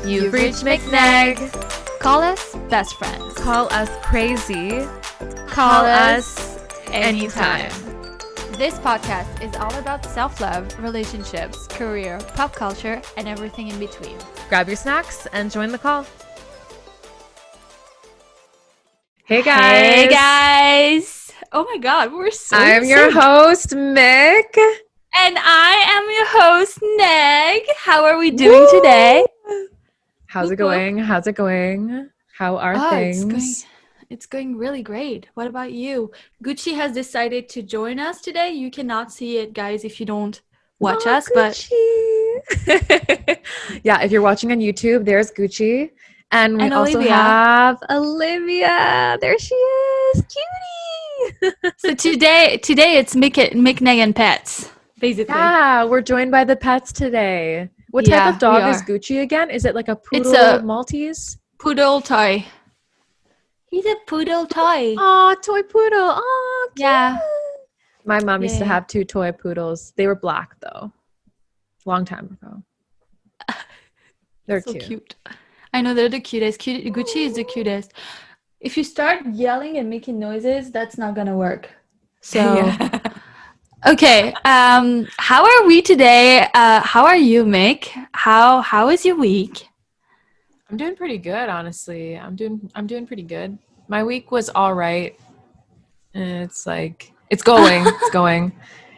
You've reached MikNeg. Call us best friends. Call us crazy. Call us anytime. This podcast is all about self-love, relationships, career, pop culture, and everything in between. Grab your snacks and join the call. Hey guys. Hey guys. Oh my god, we're so I'm your host, Mik. And I am your host, Neg. How are we doing today? How's it going? How's it going? How are things? It's going really great. What about you? Gucci has decided to join us today. You cannot see it, guys, if you don't watch us. Gucci. But yeah, if you're watching on YouTube, there's Gucci. And we also have Olivia. There she is. Cutie. So today it's Mik, Neg, and pets, basically. Yeah, we're joined by the pets today. What type of dog is Gucci again? Is it like a poodle Maltese? Poodle toy. He's a poodle toy. Oh, toy poodle. Oh, cute. Yeah. My mom used to have 2 toy poodles. They were black, though. Long time ago. They're so cute. I know, they're the cutest. Gucci is the cutest. If you start yelling and making noises, that's not going to work. So... Okay, how are we today? How are you, Mik? How is your week? I'm doing pretty good, honestly. I'm doing pretty good. My week was all right. It's like it's going.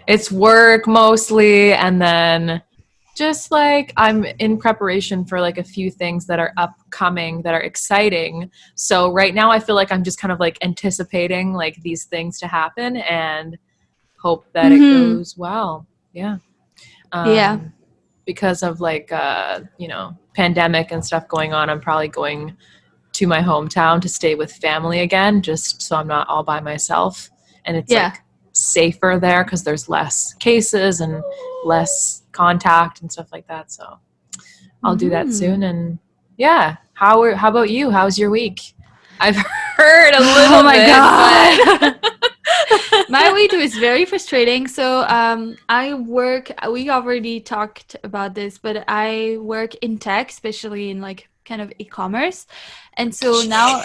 It's work mostly, and then just like I'm in preparation for like a few things that are upcoming that are exciting. So right now I feel like I'm just kind of like anticipating like these things to happen and hope that it goes well. Yeah. Because of like, pandemic and stuff going on, I'm probably going to my hometown to stay with family again, just so I'm not all by myself. And it's like safer there because there's less cases and less contact and stuff like that. So I'll do that soon. And yeah, how about you? How's your week? I've heard a little bit. God. But my week was very frustrating. So we already talked about this, but I work in tech, especially in like kind of e-commerce. And so now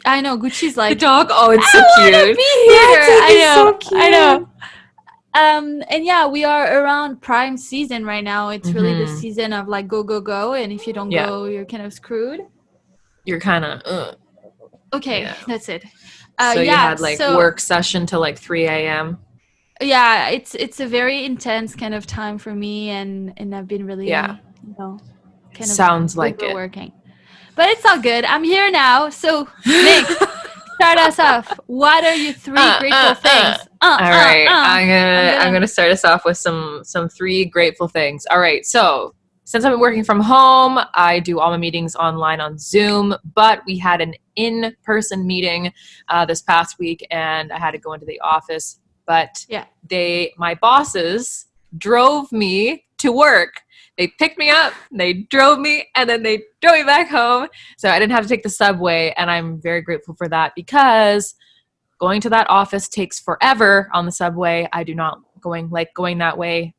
I know Gucci's like the dog. Oh, it's so cute. I know. So cute. I know. And yeah, we are around prime season right now. It's really the season of like go. And if you don't go, you're kind of screwed. You're kind of okay. That's it. So you had like work session till like 3 a.m. Yeah, it's a very intense kind of time for me, and I've been really kind of sounds like it working. But it's all good. I'm here now. So Mik, start us off. What are your 3 grateful things? All right, I'm gonna start us off with some 3 grateful things. All right, so since I've been working from home, I do all my meetings online on Zoom, but we had an in-person meeting this past week, and I had to go into the office. But my bosses drove me to work. They picked me up, they drove me, and then they drove me back home. So I didn't have to take the subway, and I'm very grateful for that because going to that office takes forever on the subway. I do not like going that way,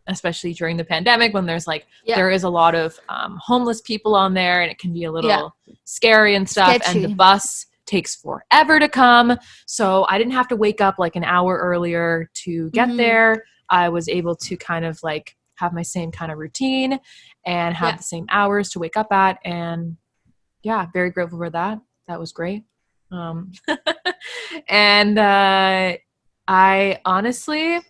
especially during the pandemic when there's like there is a lot of homeless people on there and it can be a little scary and stuff. Sketchy. And the bus takes forever to come, so I didn't have to wake up like an hour earlier to get there. I was able to kind of like have my same kind of routine and have the same hours to wake up at, and very grateful for that. That was great. And I honestly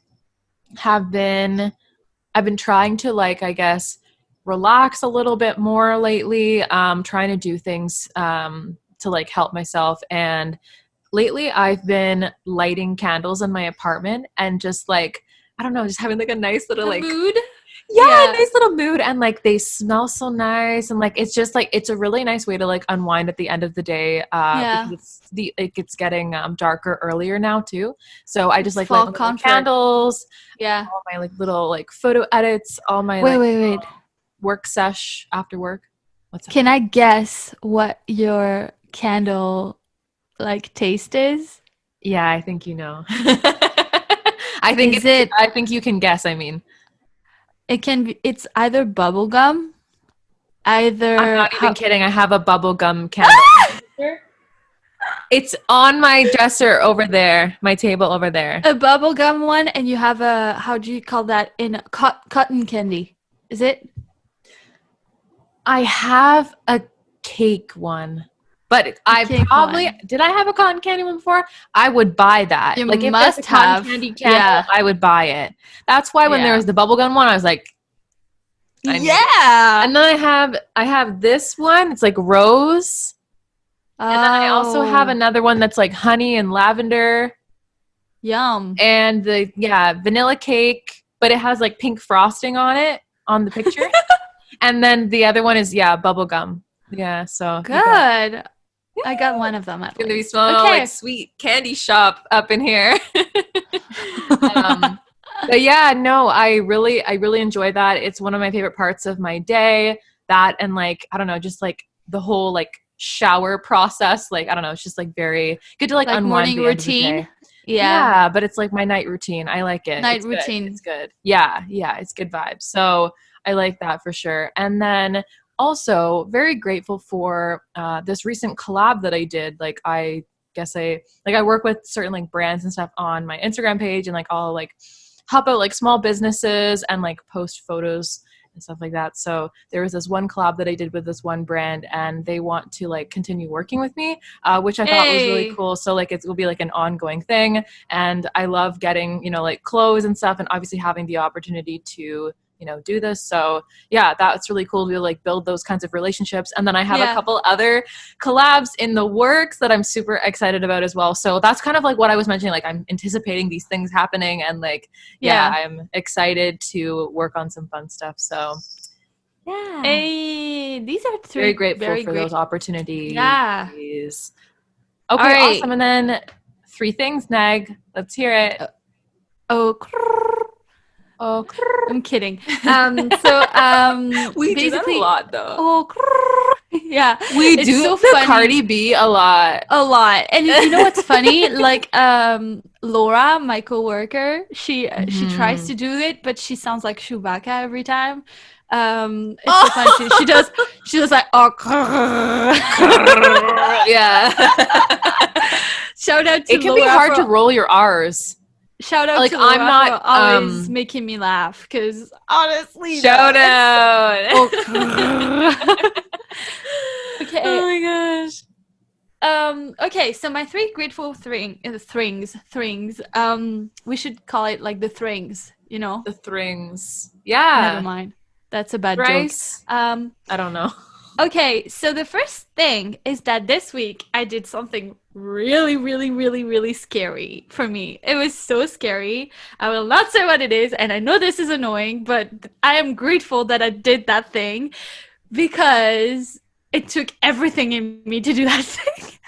I've been trying to like, I guess, relax a little bit more lately, trying to do things to like help myself. And lately I've been lighting candles in my apartment and just like, I don't know, just having like a nice little like mood. Yeah, nice little mood, and like they smell so nice, and like it's just like it's a really nice way to like unwind at the end of the day. Because it's getting darker earlier now too, so I just like light candles. Yeah, all my like little like photo edits, all my wait work sesh after work. What's that? Can I guess what your candle like taste is? Yeah, I think you know. I think you can guess. I mean. It's either bubble gum either. I'm not even kidding. I have a bubblegum candle. It's on my dresser over there, my table over there. A bubblegum one, and you have a, how do you call that, in cotton candy? Is it? I have a cake one. But I probably did. I have a cotton candy one before. I would buy that. You like if must there's a cotton candy candle, I would buy it. That's why when there was the bubblegum one, I was like, yeah. And then I have this one. It's like rose. And then I also have another one that's like honey and lavender. Yum. And the vanilla cake, but it has like pink frosting on it on the picture. And then the other one is bubblegum. Yeah, so good. I got one of them. It's gonna be small, like sweet candy shop up in here. But yeah, no, I really enjoy that. It's one of my favorite parts of my day. That and like I don't know, just like the whole like shower process. Like I don't know, it's just like very good to like unwind. Morning routine. Yeah, but it's like my night routine. I like it. Night routine. It's good. Yeah, it's good vibes. So I like that for sure. And then also very grateful for this recent collab that I did. Like I guess I work with certain like brands and stuff on my Instagram page, and like I'll like help out like small businesses and like post photos and stuff like that. So there was this one collab that I did with this one brand, and they want to like continue working with me, which I thought was really cool. So like it will be like an ongoing thing, and I love getting, you know, like clothes and stuff, and obviously having the opportunity to, you know, do this. So yeah, that's really cool to like build those kinds of relationships. And then I have a couple other collabs in the works that I'm super excited about as well. So that's kind of like what I was mentioning, like I'm anticipating these things happening, and like I'm excited to work on some fun stuff. So yeah, these are three very grateful for those opportunities. Yeah. Okay, awesome. And then 3 things, Neg. Let's hear it. I'm kidding. We do that a lot though. Yeah, we do so the Cardi B a lot. And you know what's funny? Like Laura, my coworker, she tries to do it, but she sounds like Chewbacca every time. It's so funny. She does like yeah. Shout out to It can Laura be hard to roll your R's. Shout out like to Laura I'm not for always making me laugh, because honestly, shout out. Okay. Oh my gosh. Okay, so my 3 grateful things. We should call it like the things, you know? The things. Yeah. Never mind. That's a bad joke. I don't know. Okay, so the first thing is that this week I did something really, really, really, really scary for me. It was so scary. I will not say what it is, and I know this is annoying, but I am grateful that I did that thing, because it took everything in me to do that thing.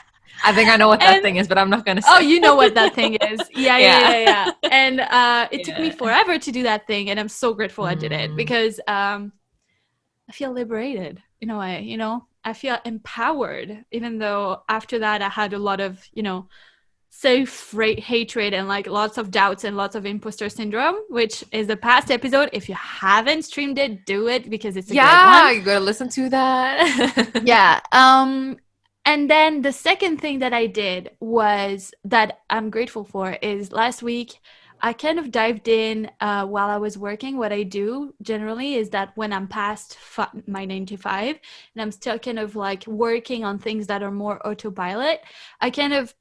I think I know what that thing is, but I'm not going to say. Oh, you know what that thing is. Yeah. And it took me forever to do that thing, and I'm so grateful I did it, because I feel liberated in a way, you know? I feel empowered, even though after that I had a lot of, you know, self-hatred and like lots of doubts and lots of imposter syndrome, which is a past episode. If you haven't streamed it, do it, because it's a great one. Yeah, you gotta listen to that. Yeah. And then the second thing that I did was that I'm grateful for is last week I kind of dived in while I was working. What I do generally is that when I'm past my 9 to 5 and I'm still kind of like working on things that are more autopilot, I kind of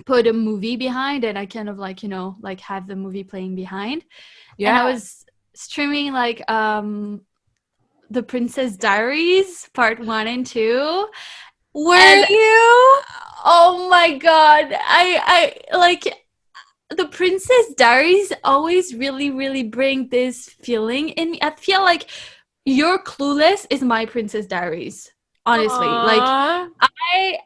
put a movie behind, and I kind of like, you know, like have the movie playing behind. Yeah. And I was streaming like The Princess Diaries Part 1 and 2. Were you? Oh my God. I like... The Princess Diaries always really, really bring this feeling in me. I feel like You're Clueless is my Princess Diaries, honestly. Aww. Like,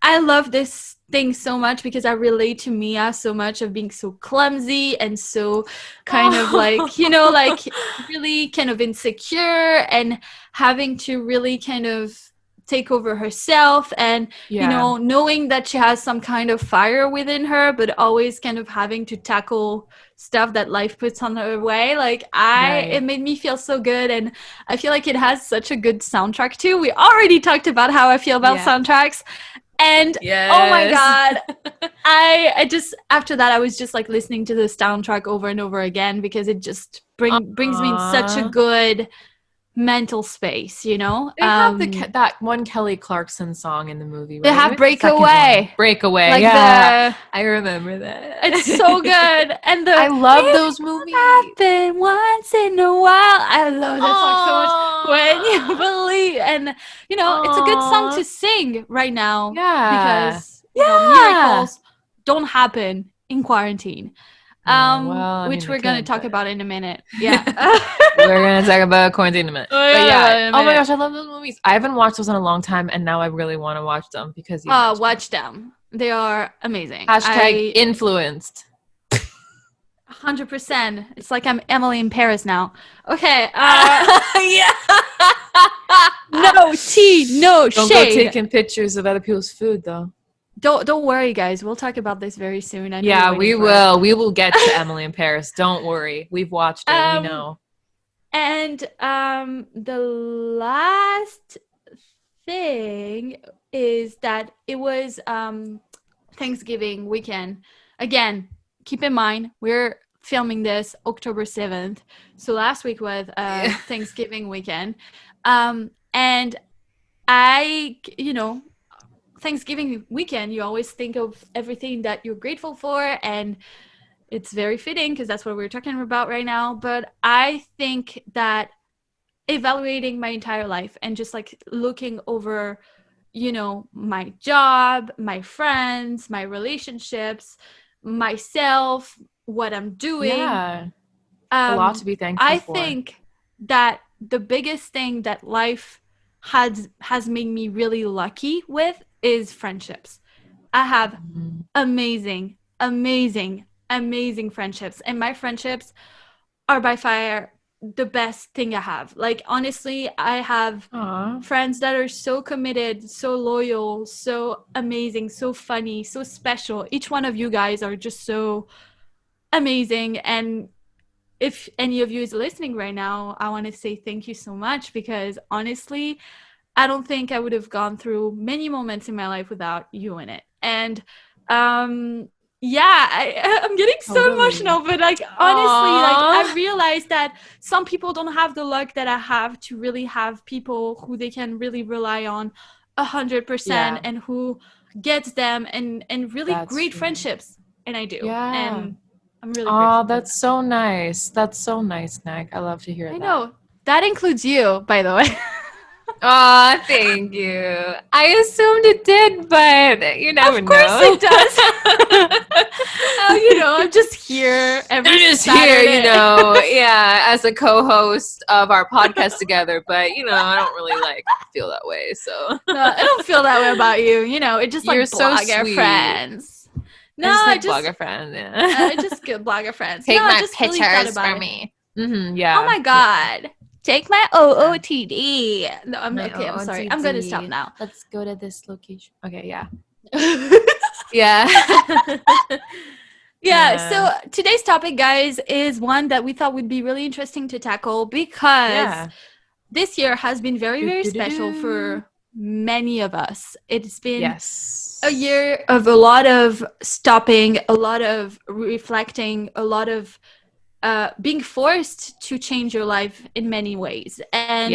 I love this thing so much, because I relate to Mia so much, of being so clumsy and so kind of like, you know, like really kind of insecure, and having to really kind of take over herself, and you know, knowing that she has some kind of fire within her, but always kind of having to tackle stuff that life puts on her way. Like it made me feel so good, and I feel like it has such a good soundtrack too. We already talked about how I feel about soundtracks, and oh my god, I just, after that I was just like listening to the soundtrack over and over again, because it just brings me in such a good mental space, you know. They have that one Kelly Clarkson song in the movie, right? They have Breakaway. Like I remember that. It's so good. And I love those movies. Happen once in a while. I love that song so much. When you believe, and you know, it's a good song to sing right now. Because you know, miracles don't happen in quarantine. Which we're going to talk about in a minute. Yeah. We're going to talk about quarantine in a minute. Oh my gosh, I love those movies. I haven't watched those in a long time, and now I really want to watch them because watch them. They are amazing. #, influenced. 100%. It's like I'm Emily in Paris now. Okay. No tea, no shade. Don't go taking pictures of other people's food, though. Don't worry, guys. We'll talk about this very soon. We will. We will get to Emily in Paris. Don't worry. We've watched it. We know. And the last thing is that it was Thanksgiving weekend. Again, keep in mind, we're filming this October 7th. So last week was Thanksgiving weekend. And I, you know, Thanksgiving weekend, you always think of everything that you're grateful for, and it's very fitting because that's what we're talking about right now. But I think that evaluating my entire life and just like looking over, you know, my job, my friends, my relationships, myself, what I'm doing. A lot to be thankful for. I think that the biggest thing that life has made me really lucky with is friendships. I have amazing friendships, and my friendships are by far the best thing I have. Like, honestly, I have friends that are so committed, so loyal, so amazing, so funny, so special. Each one of you guys are just so amazing, and if any of you is listening right now, I want to say thank you so much, because honestly, I don't think I would have gone through many moments in my life without you in it. And I'm getting so emotional, but like, honestly, like, I realized that some people don't have the luck that I have to really have people who they can really rely on 100% and who gets them and really great friendships. And I do. Yeah. And I'm really grateful. Oh, that's so nice. That's so nice, Neg. I love to hear that. I know. That includes you, by the way. Oh, thank you. I assumed it did, but you never know. Of course it does. You know, I'm just here every Saturday. You know, as a co-host of our podcast together, but you know, I don't really like feel that way. So no, I don't feel that way about you. You know, it just like you're blogger so friends. No, I just blogger friends. Yeah, I just get blogger friends. Take my just pictures really for me. Yeah. Oh my god. Take my OOTD. No, I'm okay. I'm sorry. I'm going to stop now. Let's go to this location. Okay, yeah. Yeah. So today's topic, guys, is one that we thought would be really interesting to tackle, because this year has been very, very special for many of us. It's been a year of a lot of stopping, a lot of reflecting, a lot of being forced to change your life in many ways. And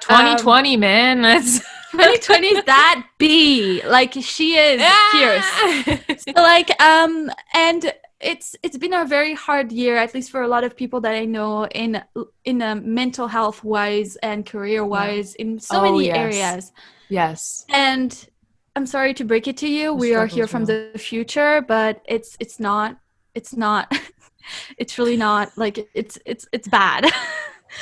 2020, man, that's 2020 is that bee, like, she is fierce. So like and it's been a very hard year, at least for a lot of people that I know, in a mental health wise and career wise, in so many areas. And I'm sorry to break it to you, we are here from the future, but it's not it's really not. Like, it's bad.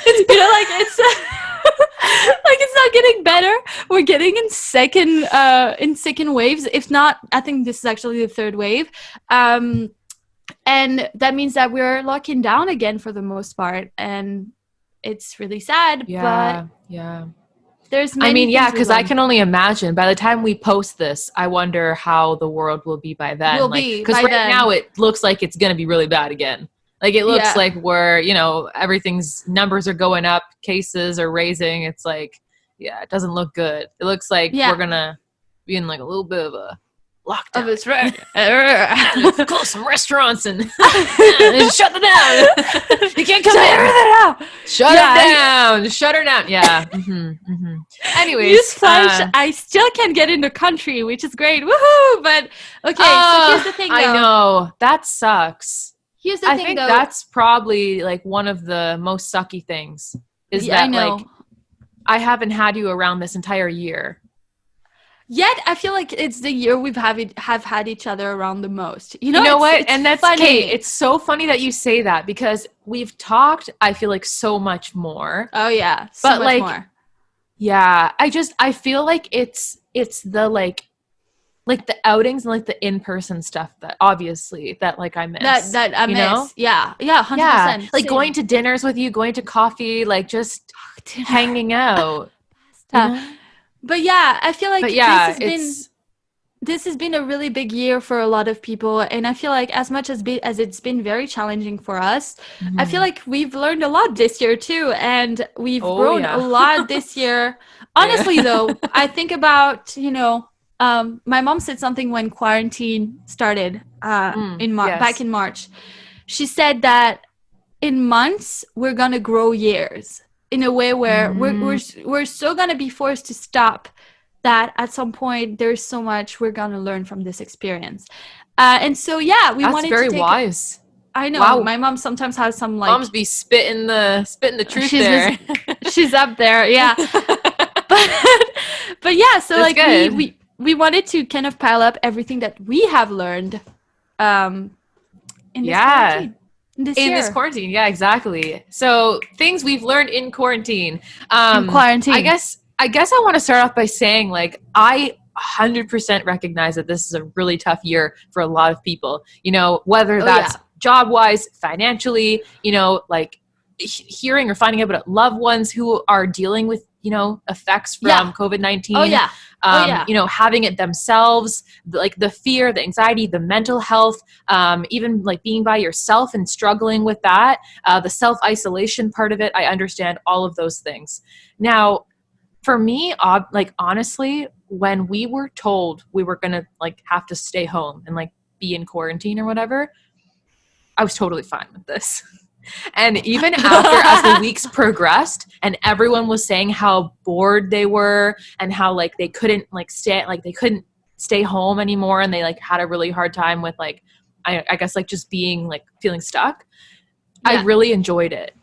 It's, you know, like, it's like, it's not getting better. We're getting in second waves. If not, I think this is actually the third wave. And that means that we're locking down again for the most part, and it's really sad. there's many I mean, yeah, things we because I learned. can only imagine by the time we post this, I wonder how the world will be by then. Will Like, be because by right then. now it looks like it's going to be really bad again. Like, it looks Yeah. like we're, you know, everything's numbers are going up, cases are raising. It's like, yeah, it doesn't look good. It looks like we're going to be in like a little bit of a lockdown. Of it's right. Close some restaurants and shut them down. You can't come in. Shut her down. Yeah. Anyways, newsflash, I still can't get in the country, which is great. Woohoo! But okay, so here's the thing, though. I know that sucks. Here's the thing, I think though. that's probably like one of the most sucky things is that like I haven't had you around this entire year. Yet I feel like it's the year have had each other around the most. You know what? It's and that's funny. Kate. It's so funny that you say that because we've talked, I feel like, so much more. Oh yeah. But much more. Yeah. I feel like it's the like the outings and like the in-person stuff that obviously that like I miss. That I miss. Know? Yeah. Yeah, 100%. Yeah. Like Same. going to dinners with you, going to coffee, like just hanging out. But yeah, I feel like this has been a really big year for a lot of people, and I feel like as much as it's been very challenging for us, I feel like we've learned a lot this year too, and we've grown a lot this year. Honestly, though, I think about my mom said something when quarantine started back in March. She said that in months we're gonna grow years. In a way where we're so gonna be forced to stop that at some point there's so much we're gonna learn from this experience, and so we That's wanted very to take wise. I know. Wow. My mom sometimes has some like moms be spitting the truth there. She's up there, yeah. but yeah, so that's like we wanted to kind of pile up everything that we have learned in this quarantine. This quarantine, yeah, exactly. So things we've learned in quarantine. In quarantine. I guess I want to start off by saying, like, I 100% recognize that this is a really tough year for a lot of people. You know, whether that's job-wise, financially, like hearing or finding out about loved ones who are dealing with, effects from COVID-19. Oh, yeah. Having it themselves, like the fear, the anxiety, the mental health, even like being by yourself and struggling with that, the self-isolation part of it. I understand all of those things. Now, for me, like honestly, when we were told we were going to like have to stay home and like be in quarantine or whatever, I was totally fine with this. And even after, as the weeks progressed and everyone was saying how bored they were and how like they couldn't stay home anymore, and they like had a really hard time with like, I guess like just being like feeling stuck. I really enjoyed it.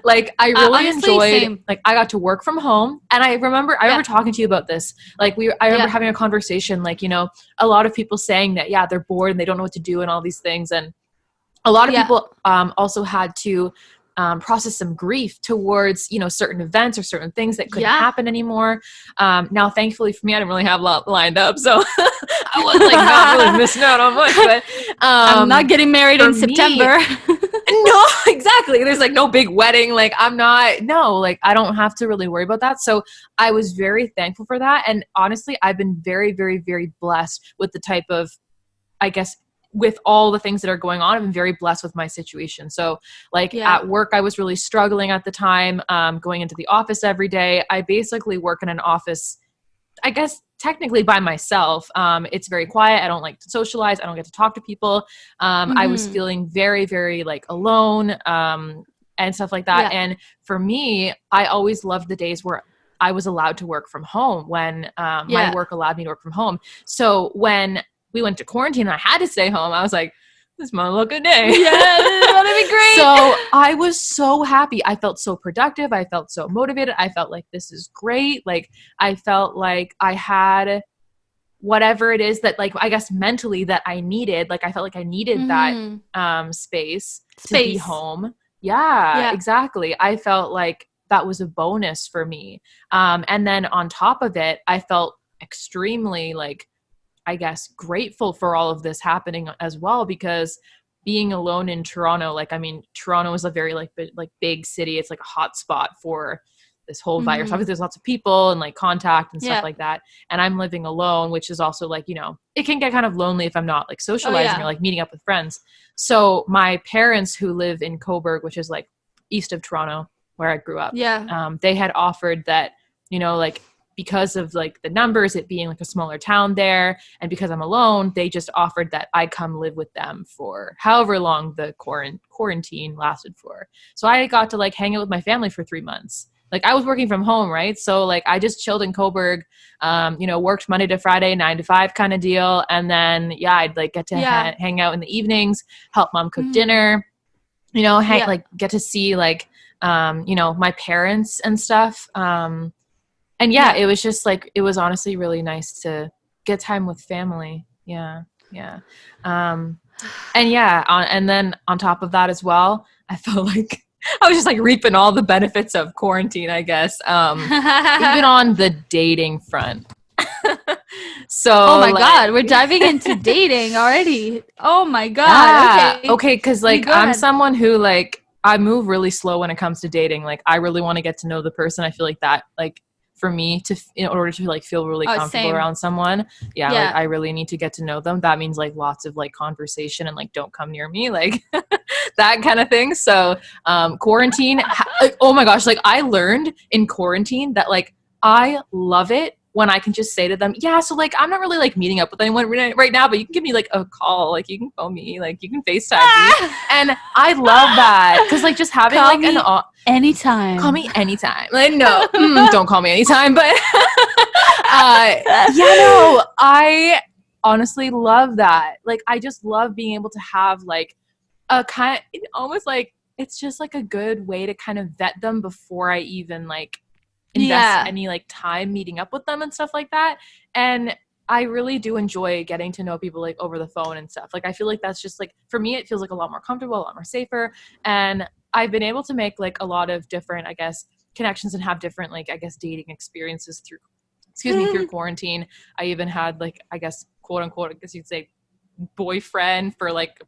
Like I really enjoyed, like I got to work from home, and I remember talking to you about this. Like I remember having a conversation, like, a lot of people saying that, they're bored and they don't know what to do and all these things. And a lot of people also had to process some grief towards, certain events or certain things that couldn't happen anymore. Now, thankfully for me, I didn't really have a lot lined up, so I was like not really missing out on much. But I'm not getting married in September. No, exactly. There's like no big wedding. Like I don't have to really worry about that. So I was very thankful for that. And honestly, I've been very, very, very blessed with the type of, I guess, with all the things that are going on. I've been very blessed with my situation. So like at work, I was really struggling at the time, going into the office every day. I basically work in an office, I guess, technically by myself. It's very quiet. I don't like to socialize. I don't get to talk to people. I was feeling very, very like alone, and stuff like that. And for me, I always loved the days where I was allowed to work from home, when my work allowed me to work from home. So when we went to quarantine and I had to stay home, I was like, this might look a day. Yeah, this is gonna be great. So I was so happy. I felt so productive. I felt so motivated. I felt like this is great. Like I felt like I had whatever it is that, like, I guess mentally that I needed. Like I felt like I needed that space to be home. Yeah, exactly. I felt like that was a bonus for me. And then on top of it, I felt extremely like, I guess, grateful for all of this happening as well, because being alone in Toronto, like, I mean, Toronto is a very big city. It's like a hot spot for this whole virus. Obviously there's lots of people and like contact and stuff Yeah. like that. And I'm living alone, which is also like, you know, it can get kind of lonely if I'm not like socializing or like meeting up with friends. So my parents who live in Coburg, which is like east of Toronto where I grew up, they had offered that, you know, like because of like the numbers, it being like a smaller town there, and because I'm alone, they just offered that I come live with them for however long the quarantine lasted for. So I got to like hang out with my family for 3 months. Like I was working from home, right? So like I just chilled in Coburg, you know, worked Monday to Friday, 9 to 5 kind of deal. And then, I'd like get to hang out in the evenings, help mom cook dinner, you know, like get to see like, you know, my parents and stuff. And it was just like, it was honestly really nice to get time with family. Yeah. Yeah. And then on top of that as well, I felt like I was just like reaping all the benefits of quarantine, I guess. Even on the dating front. So, oh my God, we're diving into dating already. Oh my God. Yeah. Okay. Cause like I'm someone who like, I move really slow when it comes to dating. Like I really want to get to know the person. I feel like that, like for me to, in order to like feel really comfortable around someone. Yeah. Like I really need to get to know them. That means like lots of like conversation and like, don't come near me. Like that kind of thing. So, quarantine, oh my gosh. Like I learned in quarantine that like, I love it when I can just say to them, so like, I'm not really like meeting up with anyone right now, but you can give me like a call, like you can phone me, like you can FaceTime me. And I love that. Cause like just having call like me anytime. Call me anytime. Like, no, don't call me anytime. But I honestly love that. Like, I just love being able to have like a kind of, almost like, it's just like a good way to kind of vet them before I even like invest any like time meeting up with them and stuff like that. And I really do enjoy getting to know people like over the phone and stuff. Like I feel like that's just like, for me, it feels like a lot more comfortable, a lot more safer. And I've been able to make like a lot of different, I guess, connections and have different like, I guess, dating experiences through quarantine. I even had like, I guess, quote unquote, I guess you'd say boyfriend for like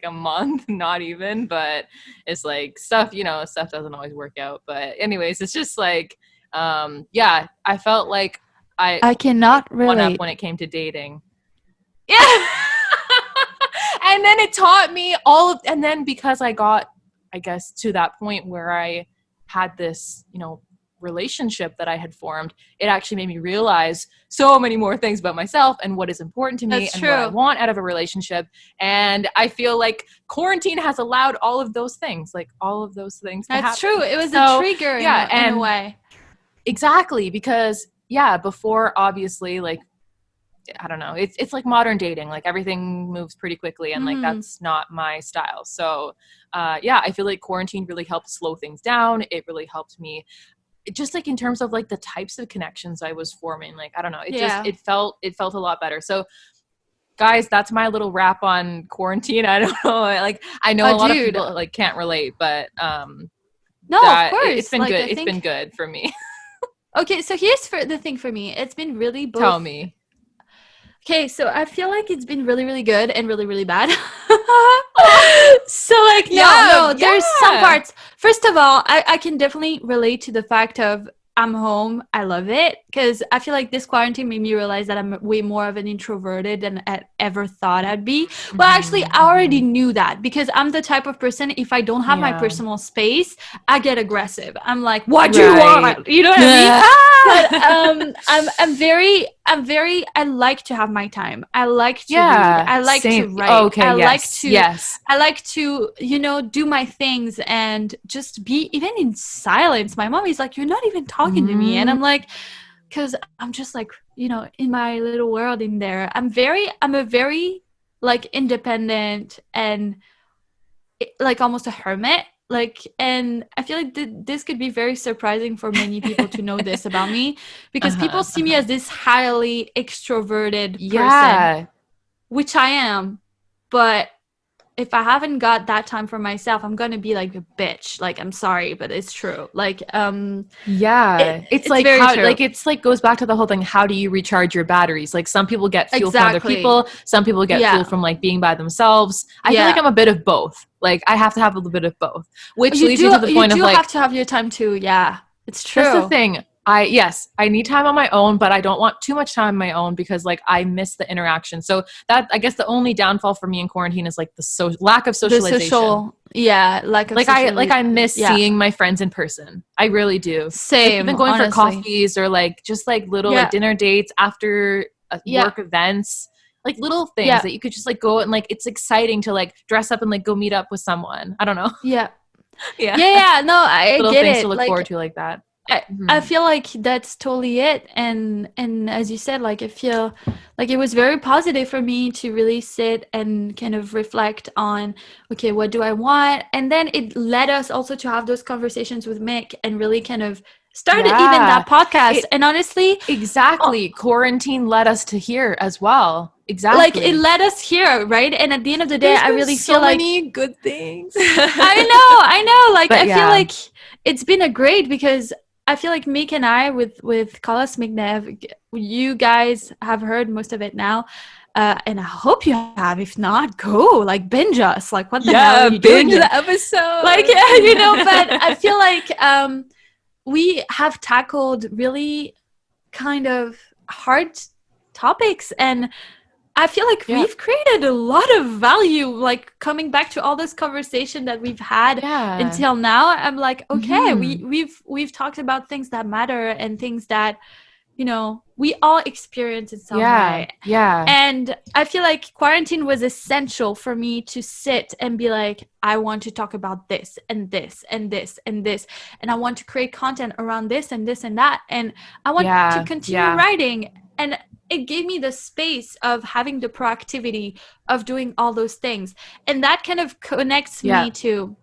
a month, not even, but it's like stuff doesn't always work out. But anyways, it's just like, I felt like I cannot relate when it came to dating. Yeah. And then it taught me and then because I got, I guess, to that point where I had this, you know, relationship that I had formed, it actually made me realize so many more things about myself and what is important to me and what I want out of a relationship. And I feel like quarantine has allowed all of those things to happen. That's true. It was a trigger in a way. Exactly. Because before, obviously, like, I don't know, it's like modern dating, like everything moves pretty quickly and like that's not my style. So I feel like quarantine really helped slow things down. It really helped me just like in terms of like the types of connections I was forming. Like I don't know, it felt a lot better. So guys, that's my little wrap on quarantine. I don't know, like I know a lot of people like can't relate, but no, of course it's been good. It's been good for me. Okay, so here's the thing for me. It's been really both. Tell me. Okay, so I feel like it's been really, really good and really, really bad. So like, there's some parts. First of all, I can definitely relate to the fact of I'm home. I love it because I feel like this quarantine made me realize that I'm way more of an introverted than I ever thought I'd be. Well, actually, I already knew that because I'm the type of person, if I don't have my personal space, I get aggressive. I'm like, what do you want? You know what I mean? But I like to have my time. I like to read. I like to write. Okay, I like to, you know, do my things and just be even in silence. My mom is like, you're not even talking to me. And I'm like, because I'm just like, you know, in my little world in there. I'm a very like independent and like almost a hermit. Like, and I feel like this could be very surprising for many people to know this about me because people see me as this highly extroverted person, which I am. But if I haven't got that time for myself, I'm going to be like a bitch. Like, I'm sorry, but it's true. Like, it's like how, like, it's like goes back to the whole thing. How do you recharge your batteries? Like some people get fuel from other people. Some people get fuel from like being by themselves. I feel like I'm a bit of both. Like I have to have a little bit of both, which leads me to the point of like, you have to have your time too. Yeah. It's true. That's the thing. I need time on my own, but I don't want too much time on my own because like I miss the interaction. So that, I guess the only downfall for me in quarantine is like the lack of socialization. Lack of I miss seeing my friends in person. I really do. Same. Like, even going honestly. for coffees or like just like little like dinner dates after work events, like little things that you could just like go and like it's exciting to like dress up and like go meet up with someone. I don't know. Yeah. Yeah. No, I little get things it. to look like, forward to like that. I feel like that's totally it. And as you said, like I feel like it was very positive for me to really sit and kind of reflect on, okay, what do I want? And then it led us also to have those conversations with Mik and really kind of started even that podcast. And honestly, exactly. Quarantine led us to here as well. Exactly. Like it led us here, right? And at the end of the day, I really feel like many good things. I know. Like but I feel like it's been a great because I feel like Mik and I with Us MikNeg, you guys have heard most of it now. And I hope you have. If not, go like binge us. Like what the hell are you doing? Binge the episode. Like you know, but I feel like we have tackled really kind of hard topics, and I feel like we've created a lot of value, like coming back to all this conversation that we've had until now. I'm like, okay, we've talked about things that matter and things that, you know, we all experience in some way. Yeah. And I feel like quarantine was essential for me to sit and be like, I want to talk about this and this and this and this. And I want to create content around this and this and that. And I want to continue writing. And it gave me the space of having the proactivity of doing all those things. And that kind of connects me to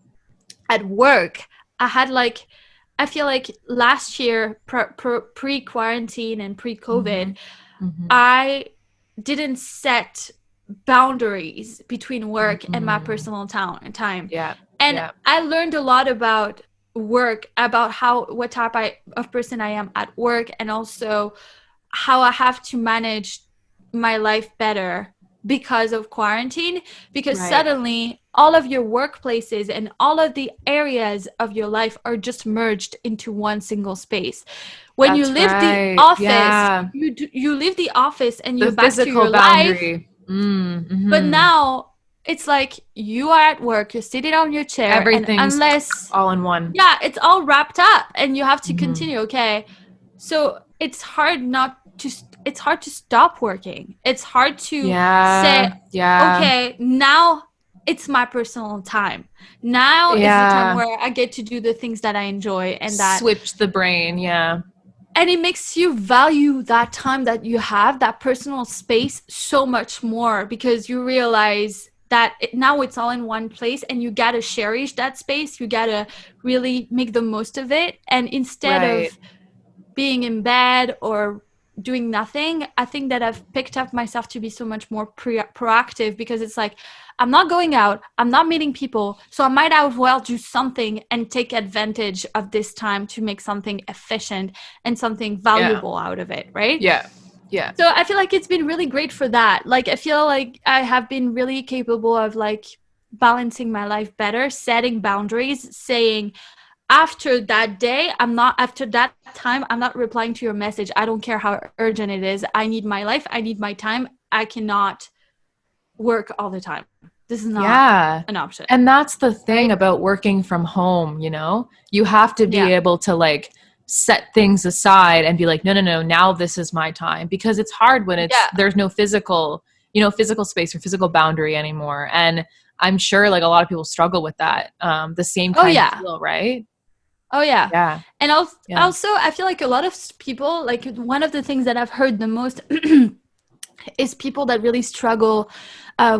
at work. I feel like last year, pre-quarantine and pre-COVID, I didn't set boundaries between work and my personal time. And I learned a lot about work, about what type of person I am at work, and also how I have to manage my life better because of quarantine, because suddenly all of your workplaces and all of the areas of your life are just merged into one single space. When you leave the office, you leave the office and you're back to your boundary. Life. But now it's like you are at work, you're sitting on your chair, everything's all in one. Yeah, it's all wrapped up and you have to continue. Okay. So it's hard to stop working. It's hard to say, okay, now it's my personal time. Now is the time where I get to do the things that I enjoy and that switch the brain. Yeah. And it makes you value that time that you have, that personal space, so much more, because you realize that now it's all in one place and you gotta cherish that space. You gotta really make the most of it. And instead of being in bed or doing nothing, I think that I've picked up myself to be so much more proactive, because it's like, I'm not going out, I'm not meeting people, so I might as well do something and take advantage of this time to make something efficient and something valuable out of it, right? Yeah. So I feel like it's been really great for that. Like, I feel like I have been really capable of like balancing my life better, setting boundaries, saying, after that day, after that time, I'm not replying to your message. I don't care how urgent it is. I need my life. I need my time. I cannot work all the time. This is not an option. And that's the thing about working from home, you know? You have to be able to like set things aside and be like, no, now this is my time. Because it's hard when there's no physical space or physical boundary anymore. And I'm sure like a lot of people struggle with that. The same kind of feel, right? Oh, yeah. Yeah. And also, I feel like a lot of people, like one of the things that I've heard the most is people that really struggle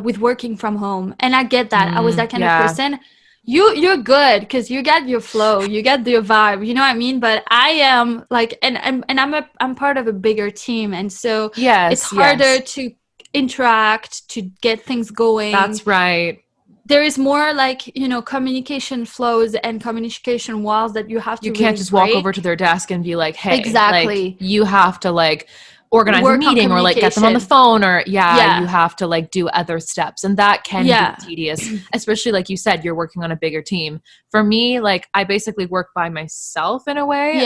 with working from home. And I get that. I was that kind of person. You're good because you get your flow, you get your vibe, you know what I mean? But I am like, and I'm part of a bigger team. And so it's harder to interact, to get things going. That's right. There is more like, you know, communication flows and communication walls that you have to. You can't just walk over to their desk and be like, hey, like, you have to like organize a meeting or like get them on the phone or you have to like do other steps, and that can be tedious, especially like you said, you're working on a bigger team. For me, like I basically work by myself in a way.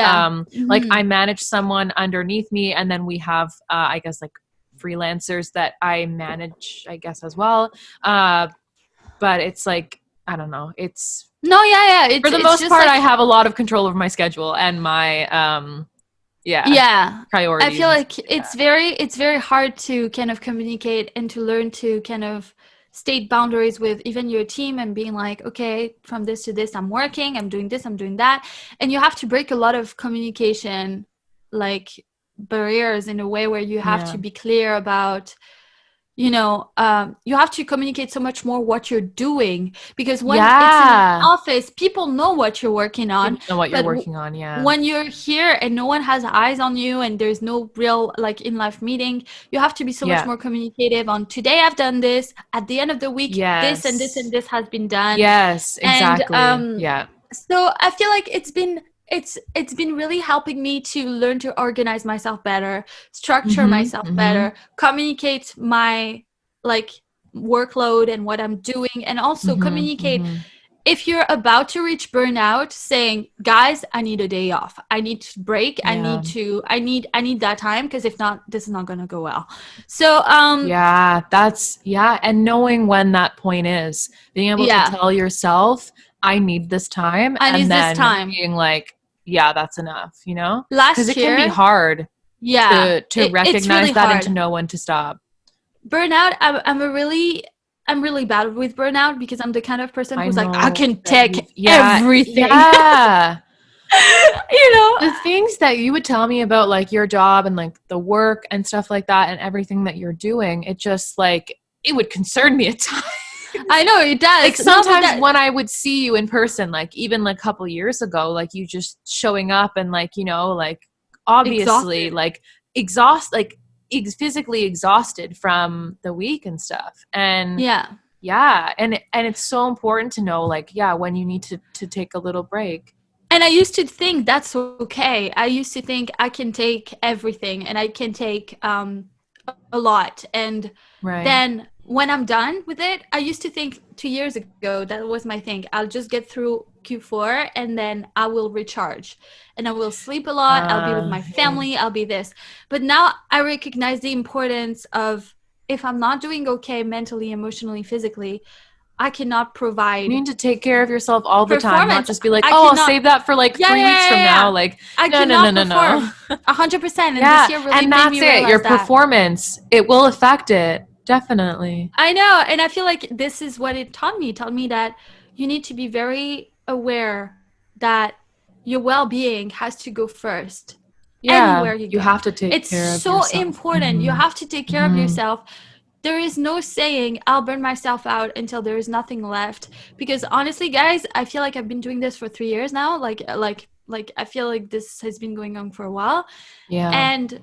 Like I manage someone underneath me, and then we have I guess like freelancers that I manage, I guess, as well. But it's like, I don't know, it's for the most part, like, I have a lot of control over my schedule and my priorities. I feel like it's very hard to kind of communicate and to learn to kind of state boundaries with even your team and being like, okay, from this to this, I'm working, I'm doing this, I'm doing that. And you have to break a lot of communication, like barriers in a way where you have to be clear about, you know, you have to communicate so much more what you're doing, because when it's in an office, people know what you're working on. People know what you're working on, When you're here and no one has eyes on you and there's no real like in-life meeting, you have to be so much more communicative on, today I've done this, at the end of the week, this and this and this has been done. Yes, exactly. And, so I feel like it's been really helping me to learn to organize myself better, structure myself better, communicate my like workload and what I'm doing, and also communicate if you're about to reach burnout, saying, guys, I need a day off, I need to break, I need that time, because if not, this is not gonna go well. So and knowing when that point is, being able to tell yourself, I need this time, being like, that's enough, you know? Because it can be hard to recognize really that hard. And to know when to stop. Burnout, I'm really bad with burnout, because I'm the kind of person who's like, I can take everything. Yeah. You know? The things that you would tell me about like your job and like the work and stuff like that and everything that you're doing, it just like, it would concern me at times. I know it does. Like sometimes when I would see you in person, like even like a couple years ago, like you just showing up and like, you know, like obviously like physically exhausted from the week and stuff. And and it's so important to know like, when you need to take a little break. And I used to think that's okay. I used to think I can take everything and I can take a lot. And then when I'm done with it, I used to think 2 years ago, that was my thing. I'll just get through Q4 and then I will recharge and I will sleep a lot. I'll be with my family. I'll be this. But now I recognize the importance of, if I'm not doing okay mentally, emotionally, physically, I cannot provide. You need to take care of yourself all the time, not just be like, I'll save that for like 3 weeks from now. Like, no. 100%. And this year really made me realize your performance, it will affect it. Definitely. I know. And I feel like this is what it taught me. It taught me that you need to be very aware that your well-being has to go first. Anywhere you go. You have to take care of yourself. It's so important. You have to take care of yourself. There is no saying, I'll burn myself out until there is nothing left. Because honestly, guys, I feel like I've been doing this for 3 years now. Like I feel like this has been going on for a while. Yeah. And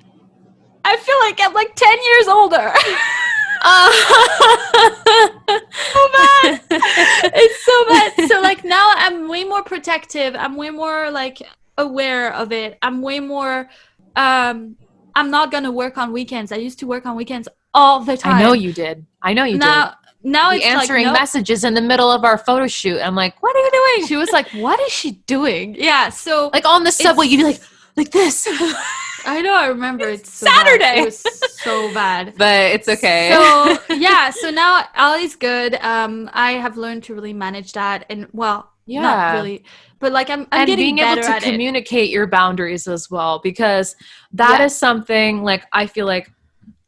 I feel like I'm like 10 years older. So bad. It's so bad. So like now I'm way more protective. I'm way more like aware of it. I'm way more I'm not gonna work on weekends. I used to work on weekends all the time. I know you did. Now it's answering like, messages in the middle of our photo shoot. I'm like, what are you doing? She was like, what is she doing? Yeah. So like on the subway, you'd be like this. I know, I remember it's so Saturday. Bad. It was so bad. But it's okay. So now Ali's good. I have learned to really manage that, and not really, but like I'm getting being better able to communicate your boundaries as well, because that is something like I feel like,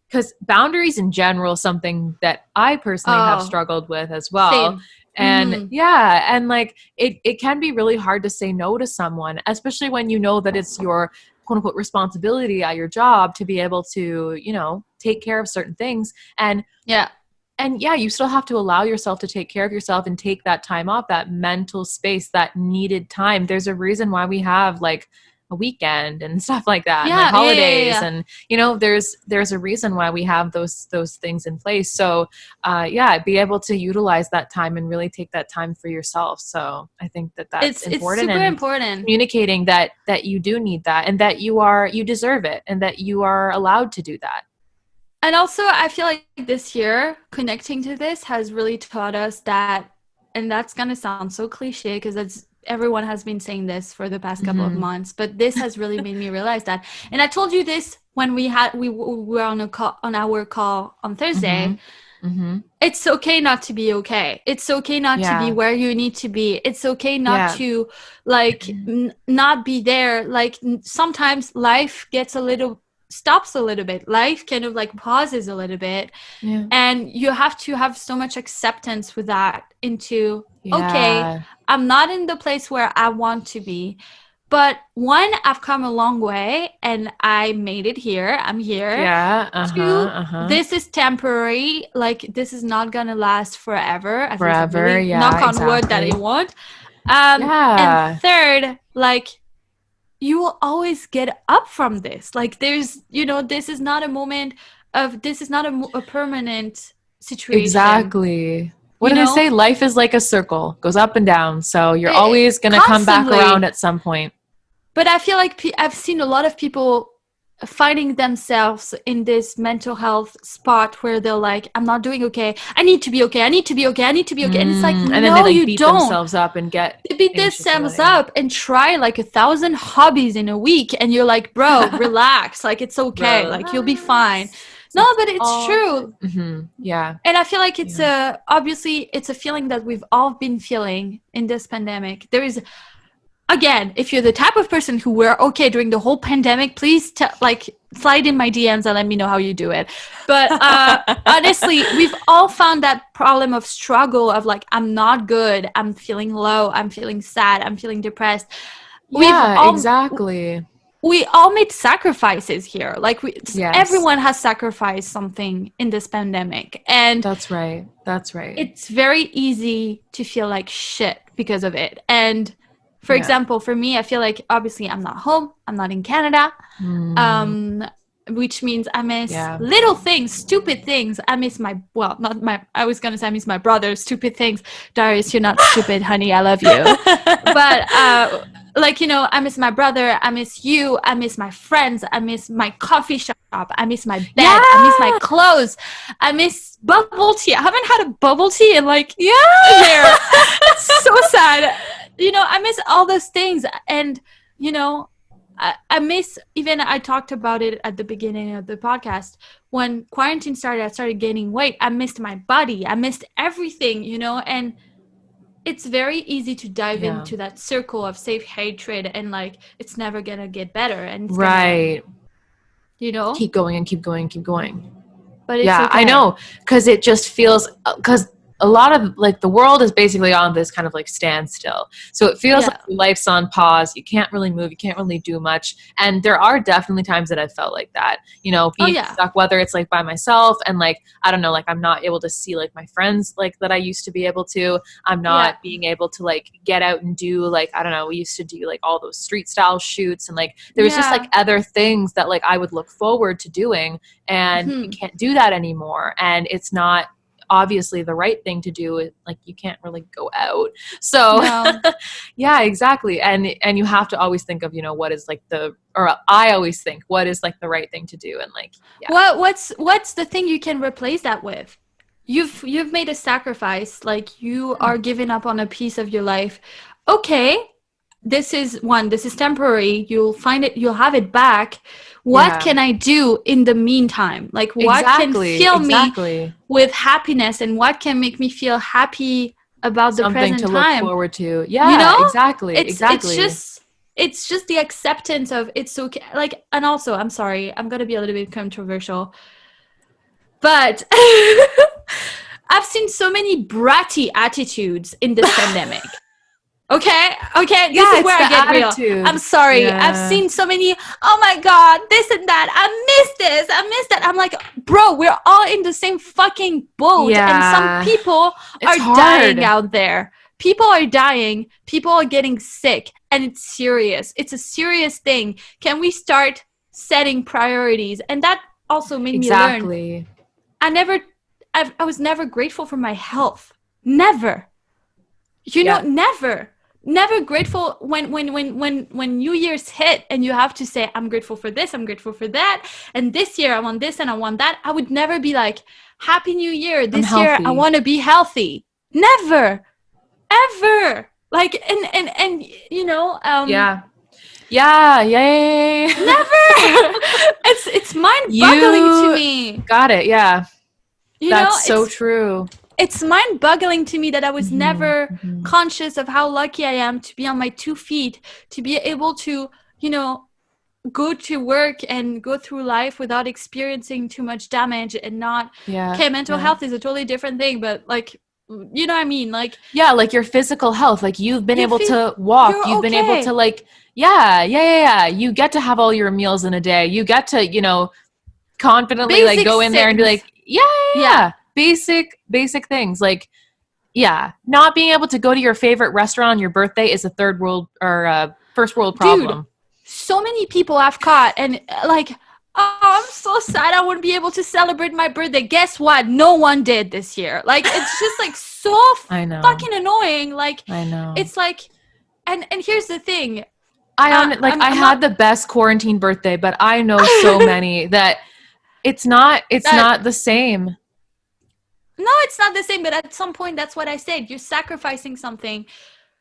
because boundaries in general is something that I personally have struggled with as well. Same. And and like it can be really hard to say no to someone, especially when you know that it's your quote unquote responsibility at your job to be able to, you know, take care of certain things. And you still have to allow yourself to take care of yourself and take that time off, that mental space, that needed time. There's a reason why we have like a weekend and stuff like that, and like holidays, and you know, there's a reason why we have those things in place. So be able to utilize that time and really take that time for yourself. So I think that's important. It's super important. Communicating that you do need that, and that you deserve it, and that you are allowed to do that. And also, I feel like this year, connecting to this has really taught us that, and that's going to sound so cliche because everyone has been saying this for the past couple of months, but this has really made me realize that. And I told you this when we were on our call on Thursday. It's okay not to be okay. It's okay not to be where you need to be. It's okay not to like not be there. Like sometimes life stops a little bit. Life kind of like pauses a little bit, and you have to have so much acceptance with that into okay, I'm not in the place where I want to be, but one, I've come a long way and I made it here. I'm here. Two, this is temporary. Like this is not gonna last forever. Really knock on wood that it won't. And third, like you will always get up from this. Like there's, you know, this is not a permanent situation. Exactly. What did I say? Life is like a circle, goes up and down. So you're always going to come back around at some point. But I feel like I've seen a lot of people finding themselves in this mental health spot where they're like, I'm not doing okay. I need to be okay. I need to be okay. I need to be okay. And it's like, and then they like beat themselves up and they beat themselves up and try like 1,000 hobbies in a week. And you're like, bro, relax. Like, it's okay. Like, you'll be fine. No, but it's true. Yeah. And I feel like it's obviously it's a feeling that we've all been feeling in this pandemic. There is, again, if you're the type of person who were okay during the whole pandemic, please slide in my DMs and let me know how you do it. But honestly, we've all found that problem of struggle of like, I'm not good. I'm feeling low. I'm feeling sad. I'm feeling depressed. Exactly. We all made sacrifices here. Like everyone has sacrificed something in this pandemic. And that's right. It's very easy to feel like shit because of it. And for example, for me, I feel like obviously I'm not home. I'm not in Canada, which means I miss little things, stupid things. I miss I was going to say I miss my brother, stupid things. Darius, you're not stupid, honey. I love you. But like, you know, I miss my brother. I miss you. I miss my friends. I miss my coffee shop. I miss my bed. I miss my clothes. I miss bubble tea. I haven't had a bubble tea in like year. It's so sad. You know, I miss all those things. And, you know, I miss, even I talked about it at the beginning of the podcast. When quarantine started, I started gaining weight. I missed my body. I missed everything, you know, and it's very easy to dive into that circle of self-hatred and like, it's never going to get better. And it's gonna, you know, keep going and keep going and keep going. But it's okay. I know. Cause it just feels, cause a lot of like the world is basically on this kind of like standstill. So it feels like life's on pause. You can't really move. You can't really do much. And there are definitely times that I've felt like that, you know, being stuck, whether it's like by myself and like, I don't know, like I'm not able to see like my friends like that I used to be able to. I'm not being able to like get out and do like, I don't know, we used to do like all those street style shoots and like there was just like other things that like I would look forward to doing and you can't do that anymore. And it's not obviously the right thing to do. Like you can't really go out. So yeah, exactly. And you have to always think of, you know, what is like I always think what is like the right thing to do. And like, what's the thing you can replace that with? You've made a sacrifice, like you are giving up on a piece of your life. Okay. This is temporary. You'll find it, you'll have it back. What can I do in the meantime? Like what can fill me with happiness and what can make me feel happy about the present time? Something to look forward to. Yeah, you know? Exactly. It's just the acceptance of it's okay. Like, and also, I'm sorry, I'm going to be a little bit controversial, but I've seen so many bratty attitudes in this pandemic. Okay, this is where I get attitude. Real. I'm sorry. I've seen so many, oh my God, this and that. I miss this. I miss that. I'm like, bro, we're all in the same fucking boat. And some people are dying out there people are dying, people are getting sick, and it's serious. It's a serious thing. Can we start setting priorities? And that also made me learn. I was never grateful for my health. Never. You know, never grateful when New Year's hit and you have to say, I'm grateful for this, I'm grateful for that, and this year I want this and I want that. I would never be like, Happy New Year, this year I want to be healthy. Never, ever. Like, and you know, Yay. Never. It's mind-boggling to me. Got it. Yeah. That's so it's true. It's mind-boggling to me that I was never conscious of how lucky I am to be on my 2 feet, to be able to, you know, go to work and go through life without experiencing too much damage and not. Okay, mental health is a totally different thing, but like, you know what I mean? Like, yeah, like your physical health, like you've been able to walk, you've been able to like, you get to have all your meals in a day. You get to, you know, confidently like go in there and be like, basic things. Like, not being able to go to your favorite restaurant on your birthday is a third world or first world problem. Dude, so many people I've caught and like, oh, I'm so sad I wouldn't be able to celebrate my birthday. Guess what? No one did this year. Like, it's just like so fucking annoying. Like, I know. It's like, and here's the thing. I had the best quarantine birthday, but I know so many that it's not the same. No, it's not the same. But at some point, that's what I said. You're sacrificing something.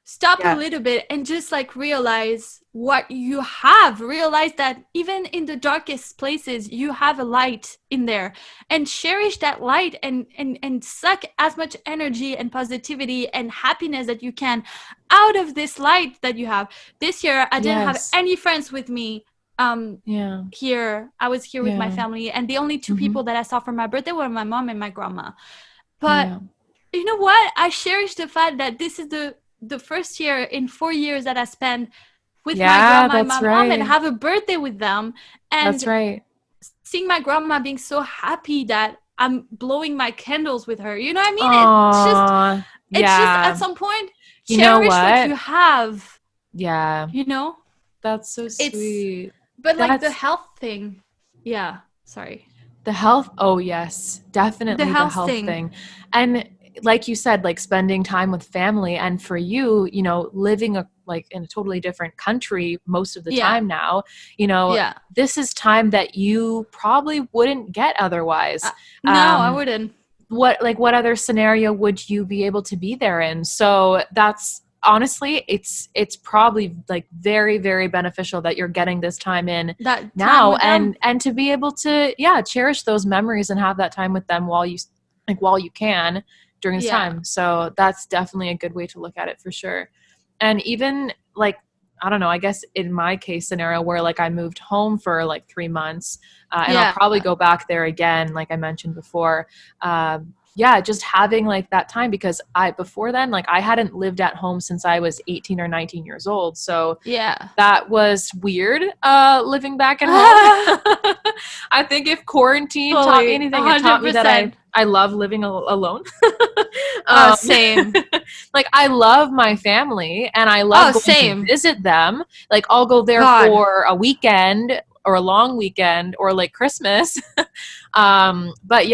Stop a little bit and just like realize what you have. Realize that even in the darkest places, you have a light in there, and cherish that light and suck as much energy and positivity and happiness that you can out of this light that you have. This year, I didn't have any friends with me. Here, I was here with my family, and the only 2 people that I saw for my birthday were my mom and my grandma. But you know what? I cherish the fact that this is the first year in 4 years that I spent with my grandma and my mom and have a birthday with them. And that's right. Seeing my grandma being so happy that I'm blowing my candles with her. You know what I mean? It's just at some point, cherish what you have. Yeah. You know? That's so sweet. But like the health thing. Yeah. Sorry. The health. Oh, yes. Definitely the health thing. And like you said, like spending time with family, and for you, you know, living in a totally different country most of the time now, you know, this is time that you probably wouldn't get otherwise. No, I wouldn't. What other scenario would you be able to be there in? So that's honestly, it's probably like very, very beneficial that you're getting this time in now and to be able to, cherish those memories and have that time with them while you can during this time. So that's definitely a good way to look at it for sure. And even like, I don't know, I guess in my case scenario where like I moved home for like 3 months and I'll probably go back there again, like I mentioned before. Just having like that time, because before then, like I hadn't lived at home since I was 18 or 19 years old. So that was weird, living back at home. I think if quarantine taught me anything, it taught me that I love living alone. Same. Like I love my family and I love going to visit them. Like I'll go there for a weekend or a long weekend or like Christmas. But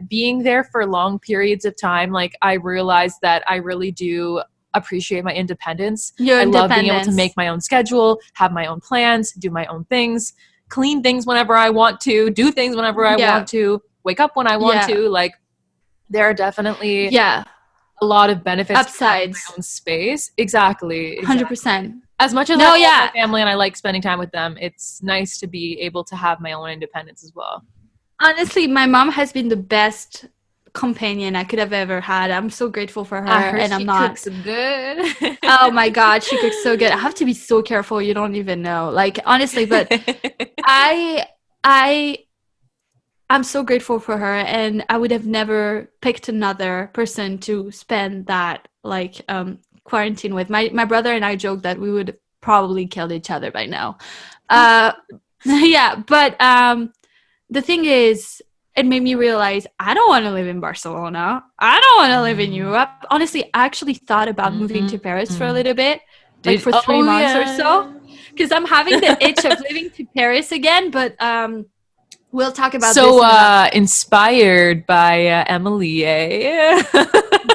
being there for long periods of time, like I realized that I really do appreciate my independence. I love being able to make my own schedule, have my own plans, do my own things, clean things whenever I want to, do things whenever I want to, wake up when I want to. Like there are definitely a lot of benefits. Upsides. To my own space. Exactly. 100%. As much as I love my family and I like spending time with them, it's nice to be able to have my own independence as well. Honestly, my mom has been the best companion I could have ever had. I'm so grateful for her. And I'm not cooks good. Oh my God, she cooks so good. I have to be so careful. You don't even know. Like honestly, but I'm so grateful for her, and I would have never picked another person to spend that like quarantine with. My brother and I joked that we would probably kill each other by now. But the thing is, it made me realize I don't want to live in Barcelona. I don't want to live in Europe. Honestly, I actually thought about moving to Paris for a little bit, like for 3 months or so, because I'm having the itch of living to Paris again. But we'll talk about this. So inspired by Emily,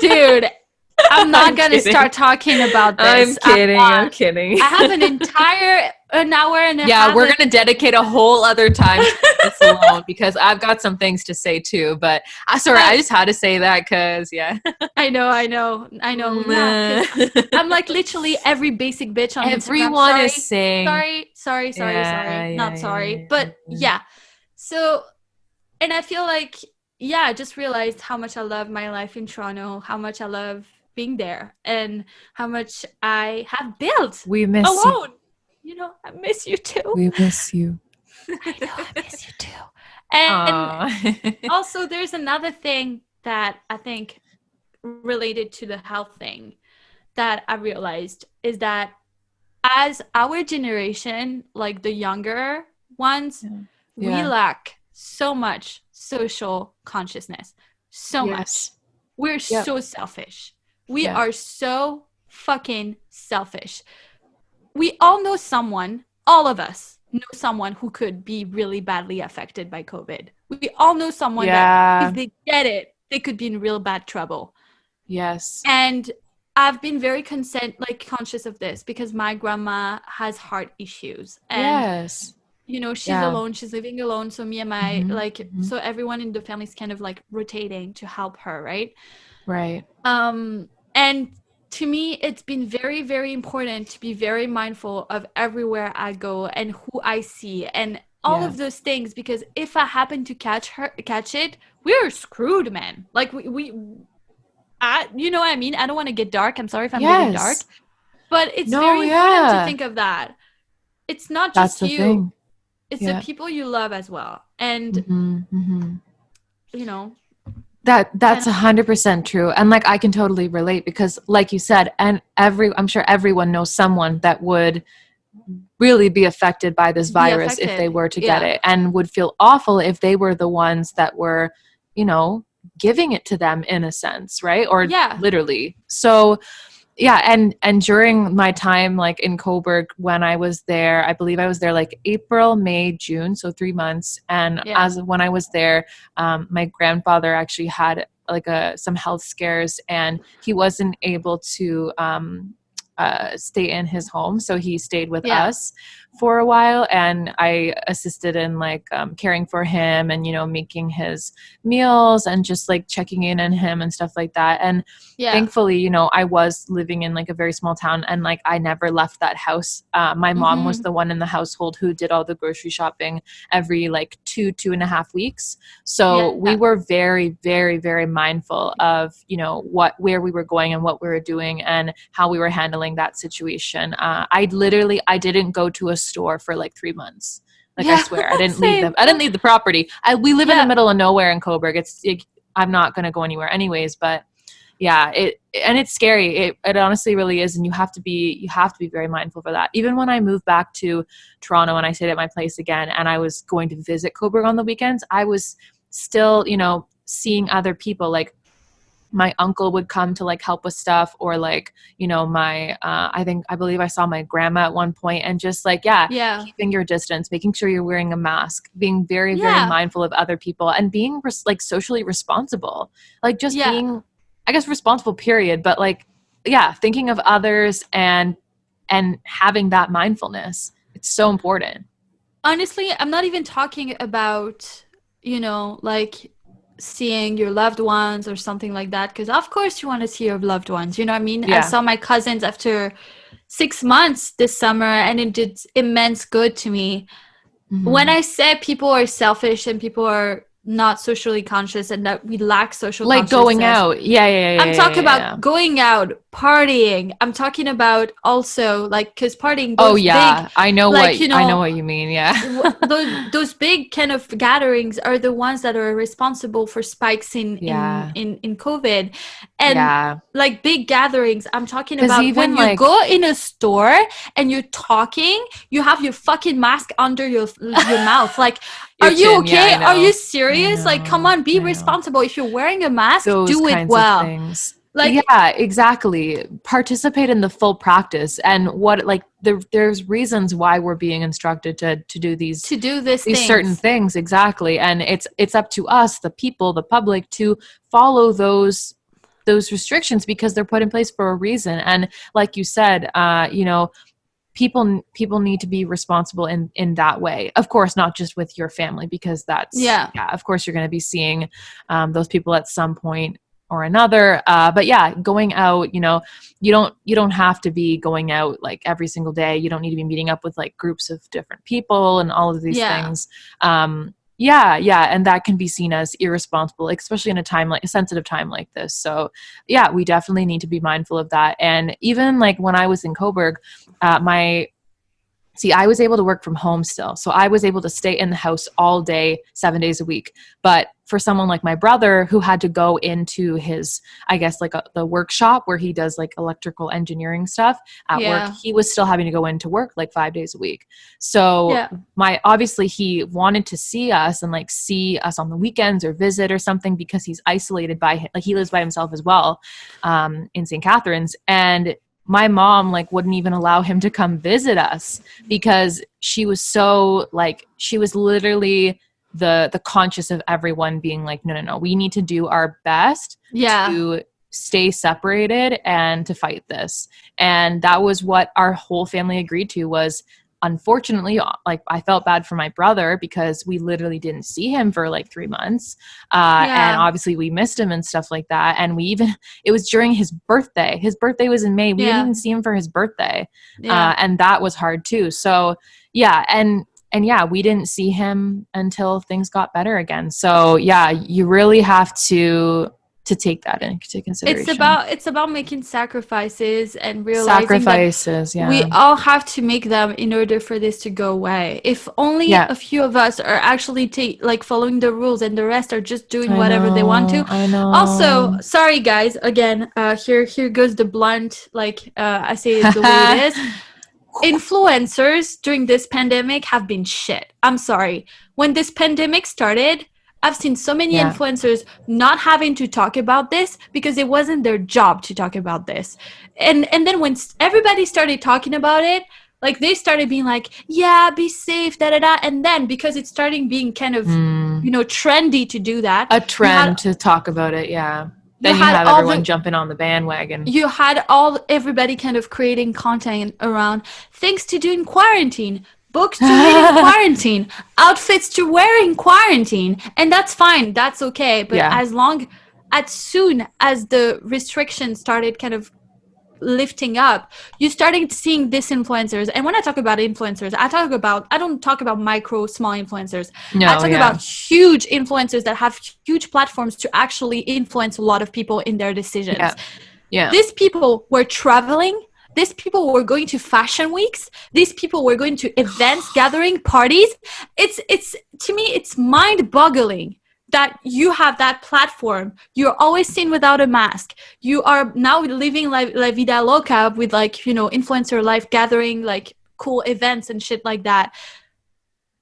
dude. I'm not going to start talking about this. I'm kidding. I have an hour and a half. Yeah, we're going to dedicate a whole other time to this alone because I've got some things to say too. But sorry, I just had to say that because, yeah. I know. Yeah, I'm like literally every basic bitch on Everyone Instagram. is saying. Sorry. Not sorry. But yeah. So, and I feel like, I just realized how much I love my life in Toronto, how much I love being there, and how much I have built. We miss alone. You know, I miss you too. We miss you. I know, I miss you too. And also, there's another thing that I think related to the health thing that I realized is that as our generation, like the younger ones, we lack so much social consciousness. So much. We're so selfish. We are so fucking selfish. We all know someone, all of us know someone who could be really badly affected by COVID. We all know someone that if they get it, they could be in real bad trouble. Yes. And I've been very conscious of this because my grandma has heart issues. And you know, she's alone, she's living alone. So me and my, so everyone in the family is kind of like rotating to help her, right? Right. And to me, it's been very, very important to be very mindful of everywhere I go and who I see and all of those things, because if I happen to catch it, we're screwed, man. Like you know what I mean? I don't want to get dark. I'm sorry if I'm getting dark, but it's very important to think of that. It's not just you. Thing. It's the people you love as well. And, you know. That's 100% true. And like, I can totally relate because like you said, and I'm sure everyone knows someone that would really be affected by this virus if they were to get it, and would feel awful if they were the ones that were, you know, giving it to them in a sense, right? Or literally. So and during my time like in Coburg, when I was there, I believe I was there like April, May, June, so 3 months. And when I was there, my grandfather actually had like some health scares, and he wasn't able to stay in his home, so he stayed with us for a while, and I assisted in like caring for him and, you know, making his meals and just like checking in on him and stuff like that. And thankfully, you know, I was living in like a very small town, and like I never left that house. My mom was the one in the household who did all the grocery shopping every like 2.5 weeks. So we were very, very, very mindful of, you know, where we were going and what we were doing and how we were handling that situation. I didn't go to a store for like 3 months. Like I swear, I didn't leave them. I didn't leave the property. We live in the middle of nowhere in Coburg. I'm not going to go anywhere anyways, but it's scary. It honestly really is. And you have to be very mindful for that. Even when I moved back to Toronto and I stayed at my place again, and I was going to visit Coburg on the weekends, I was still, you know, seeing other people. Like my uncle would come to like help with stuff, or like, you know, my I believe I saw my grandma at one point, and just like keeping your distance, making sure you're wearing a mask, being very very mindful of other people, and being like socially responsible, like just being, I guess, responsible period, but like thinking of others and having that mindfulness. It's so important. Honestly, I'm not even talking about, you know, like seeing your loved ones or something like that, because of course you want to see your loved ones, you know what I mean? I saw my cousins after 6 months this summer, and it did immense good to me. When I say people are selfish and people are not socially conscious and that we lack social like going out, I'm talking about going out, partying. I'm talking about also like, because partying, big, I know, like, what, you know, I know what you mean. Those big kind of gatherings are the ones that are responsible for spikes in COVID. And like big gatherings, I'm talking about even when you go in a store and you're talking, you have your fucking mask under your mouth. Like, are you okay? Are you serious? Like, come on, be responsible. If you're wearing a mask, do it well. Of things. Like, yeah, exactly. Participate in the full practice, and what like there's reasons why we're being instructed to do these certain things, exactly. And it's up to us, the people, the public, to follow those restrictions because they're put in place for a reason. And like you said, people need to be responsible in that way. Of course, not just with your family, because that's of course you're going to be seeing those people at some point or another. But yeah, going out, you don't have to be going out like every single day. You don't need to be meeting up with like groups of different people and all of these things. And that can be seen as irresponsible, especially in a sensitive time like this. So yeah, we definitely need to be mindful of that. And even like when I was in Coburg, I was able to work from home still. So I was able to stay in the house all day, 7 days a week. But for someone like my brother who had to go into his, I guess, like the workshop where he does like electrical engineering stuff at work, he was still having to go into work like 5 days a week. So obviously he wanted to see us and like see us on the weekends or visit or something, because he's isolated like he lives by himself as well, in St. Catharines. And my mom like wouldn't even allow him to come visit us because she was so like, she was literally the conscious of everyone being like, no, we need to do our best to stay separated and to fight this. And that was what our whole family agreed to. Was unfortunately, like, I felt bad for my brother because we literally didn't see him for like 3 months. And obviously we missed him and stuff like that. And it was during his birthday. His birthday was in May. We didn't even see him for his birthday. And that was hard too. So yeah. And we didn't see him until things got better again. So yeah, you really have to take that into consideration. It's about making sacrifices and realizing that we all have to make them in order for this to go away. If only a few of us are actually following the rules and the rest are just doing whatever they want to. I know. Also, sorry guys, again, here goes the blunt, I say it the way it is. Influencers during this pandemic have been shit. I'm sorry. When this pandemic started, I've seen so many influencers not having to talk about this because it wasn't their job to talk about this. And then when everybody started talking about it, like they started being like, yeah, be safe, da-da-da. And then because it's starting being kind of, trendy to do that. A trend to talk about it, yeah. Then you have everyone jumping on the bandwagon. You had everybody kind of creating content around things to do in quarantine, books to read in quarantine, outfits to wear in quarantine. And that's fine. That's okay. But as soon as the restrictions started kind of lifting up, you started seeing these influencers. And when I talk about influencers, I don't talk about small influencers. I talk about huge influencers that have huge platforms to actually influence a lot of people in their decisions. These people were traveling. These people were going to fashion weeks. These people were going to events, gathering, parties. It's to me, it's mind-boggling that you have that platform. You're always seen without a mask. You are now living la vida loca with influencer life, gathering cool events and shit like that.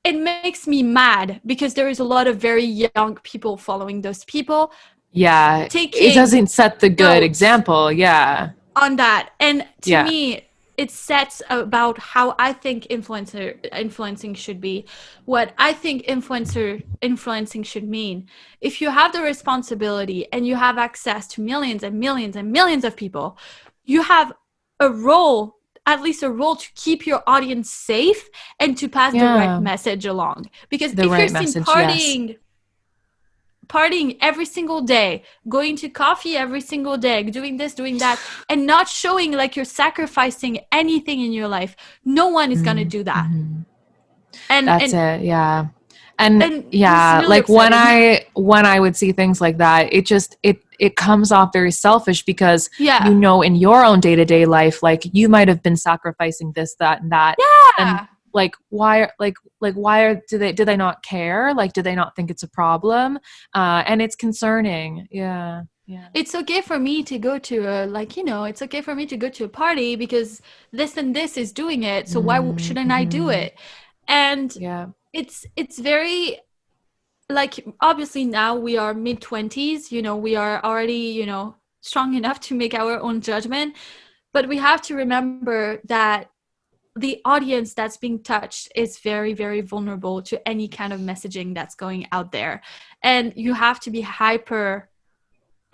It makes me mad because there is a lot of very young people following those people. Yeah, it doesn't set the good example. Yeah. On that. And to me, it sets about how I think influencing should be, what I think influencing should mean. If you have the responsibility and you have access to millions and millions and millions of people, you have at least a role to keep your audience safe and to pass the right message along. Because if you're seen partying every single day, going to coffee every single day, doing this, doing that, and not showing like you're sacrificing anything in your life, no one is going to do that. And that's it. Yeah. And really like upsetting. when I would see things like that, it comes off very selfish because in your own day-to-day life, like you might have been sacrificing this, that, and that. And do they not care? Like, do they not think it's a problem? And it's concerning. Yeah. Yeah. It's okay for me to go to it's okay for me to go to a party because this and this is doing it. So why shouldn't I do it? And it's very like, obviously now we are mid-20s, we are already, strong enough to make our own judgment. But we have to remember that the audience that's being touched is very, very vulnerable to any kind of messaging that's going out there. And you have to be hyper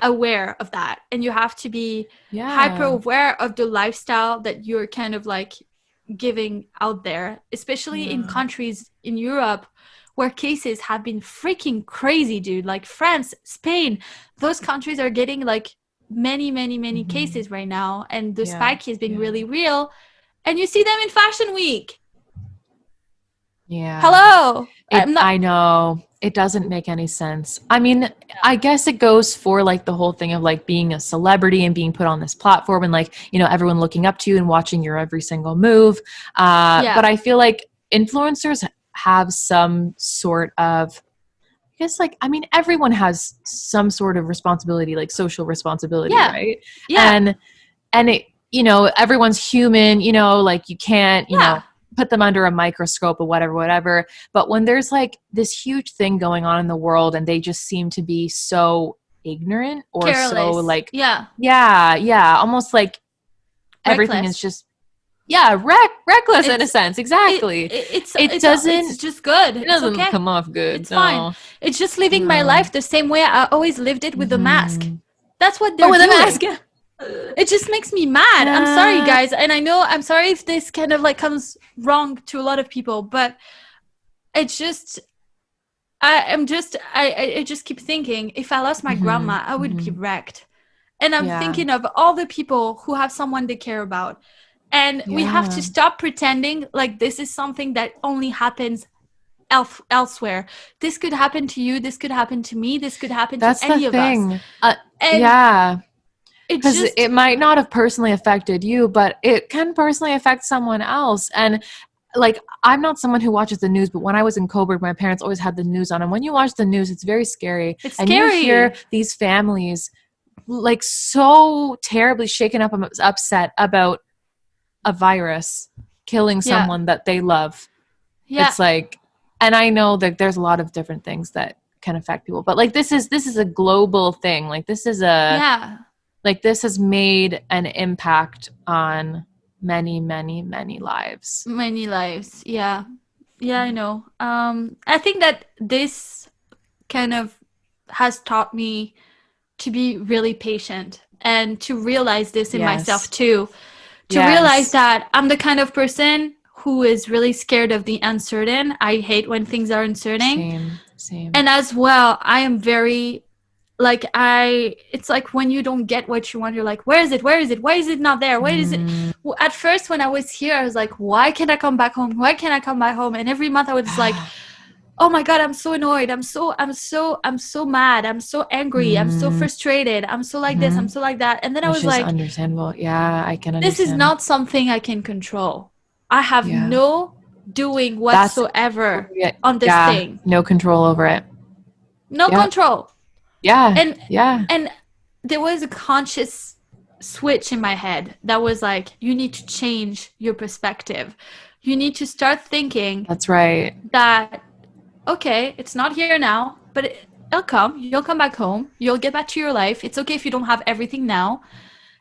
aware of that. And you have to be hyper aware of the lifestyle that you're kind of like giving out there, especially in countries in Europe where cases have been freaking crazy, dude. Like France, Spain, those countries are getting like many cases right now. And the spike has been really real. And you see them in Fashion Week. Yeah. Hello. I know. It doesn't make any sense. I mean, I guess it goes for like the whole thing of like being a celebrity and being put on this platform and like, everyone looking up to you and watching your every single move. But I feel like influencers have some sort of, I guess like, I mean, everyone has some sort of responsibility, like social responsibility, right? Yeah. And it, everyone's human, like you can't, put them under a microscope or whatever. But when there's like this huge thing going on in the world and they just seem to be so ignorant or careless. So like, yeah, almost like everything is just, reckless in a sense. Exactly. It's just good. It doesn't okay. come off good. It's fine. It's just living my life the same way I always lived it with a mask. That's what they're with doing. a mask. It just makes me mad. I'm sorry, guys. And I'm sorry if this kind of like comes wrong to a lot of people, but it's just, I just keep thinking, if I lost my grandma, I would be wrecked. And I'm thinking of all the people who have someone they care about. And we have to stop pretending like this is something that only happens elsewhere. This could happen to you. This could happen to me. This could happen to any of us. Because it might not have personally affected you, but it can personally affect someone else. And like, I'm not someone who watches the news, but when I was in Coburg, my parents always had the news on. And when you watch the news, it's very scary. It's scary. You hear these families like so terribly shaken up and upset about a virus killing someone that they love. Yeah. It's like, and I know that there's a lot of different things that can affect people, but like this is a global thing. Like this is like this has made an impact on many lives. Many lives. Yeah, I know. I think that this kind of has taught me to be really patient and to realize this in myself too. To realize that I'm the kind of person who is really scared of the uncertain. I hate when things are uncertain. Same. And as well, I am very like it's like when you don't get what you want, you're like, where is it? Why is it not there? Where is it? Well, at first when I was here, I was like, why can't I come back home? And every month I was like, oh my God, I'm so annoyed. I'm so mad. I'm so angry. I'm so frustrated. I'm so like this. I'm so like that. And then I was like, understandable. Yeah, I can understand. This is not something I can control. I have no doing whatsoever on this thing. No control over it. No control. Yeah. And there was a conscious switch in my head that was like, you need to change your perspective. You need to start thinking. That's right. That, okay, it's not here now, but it'll come. You'll come back home. You'll get back to your life. It's okay if you don't have everything now.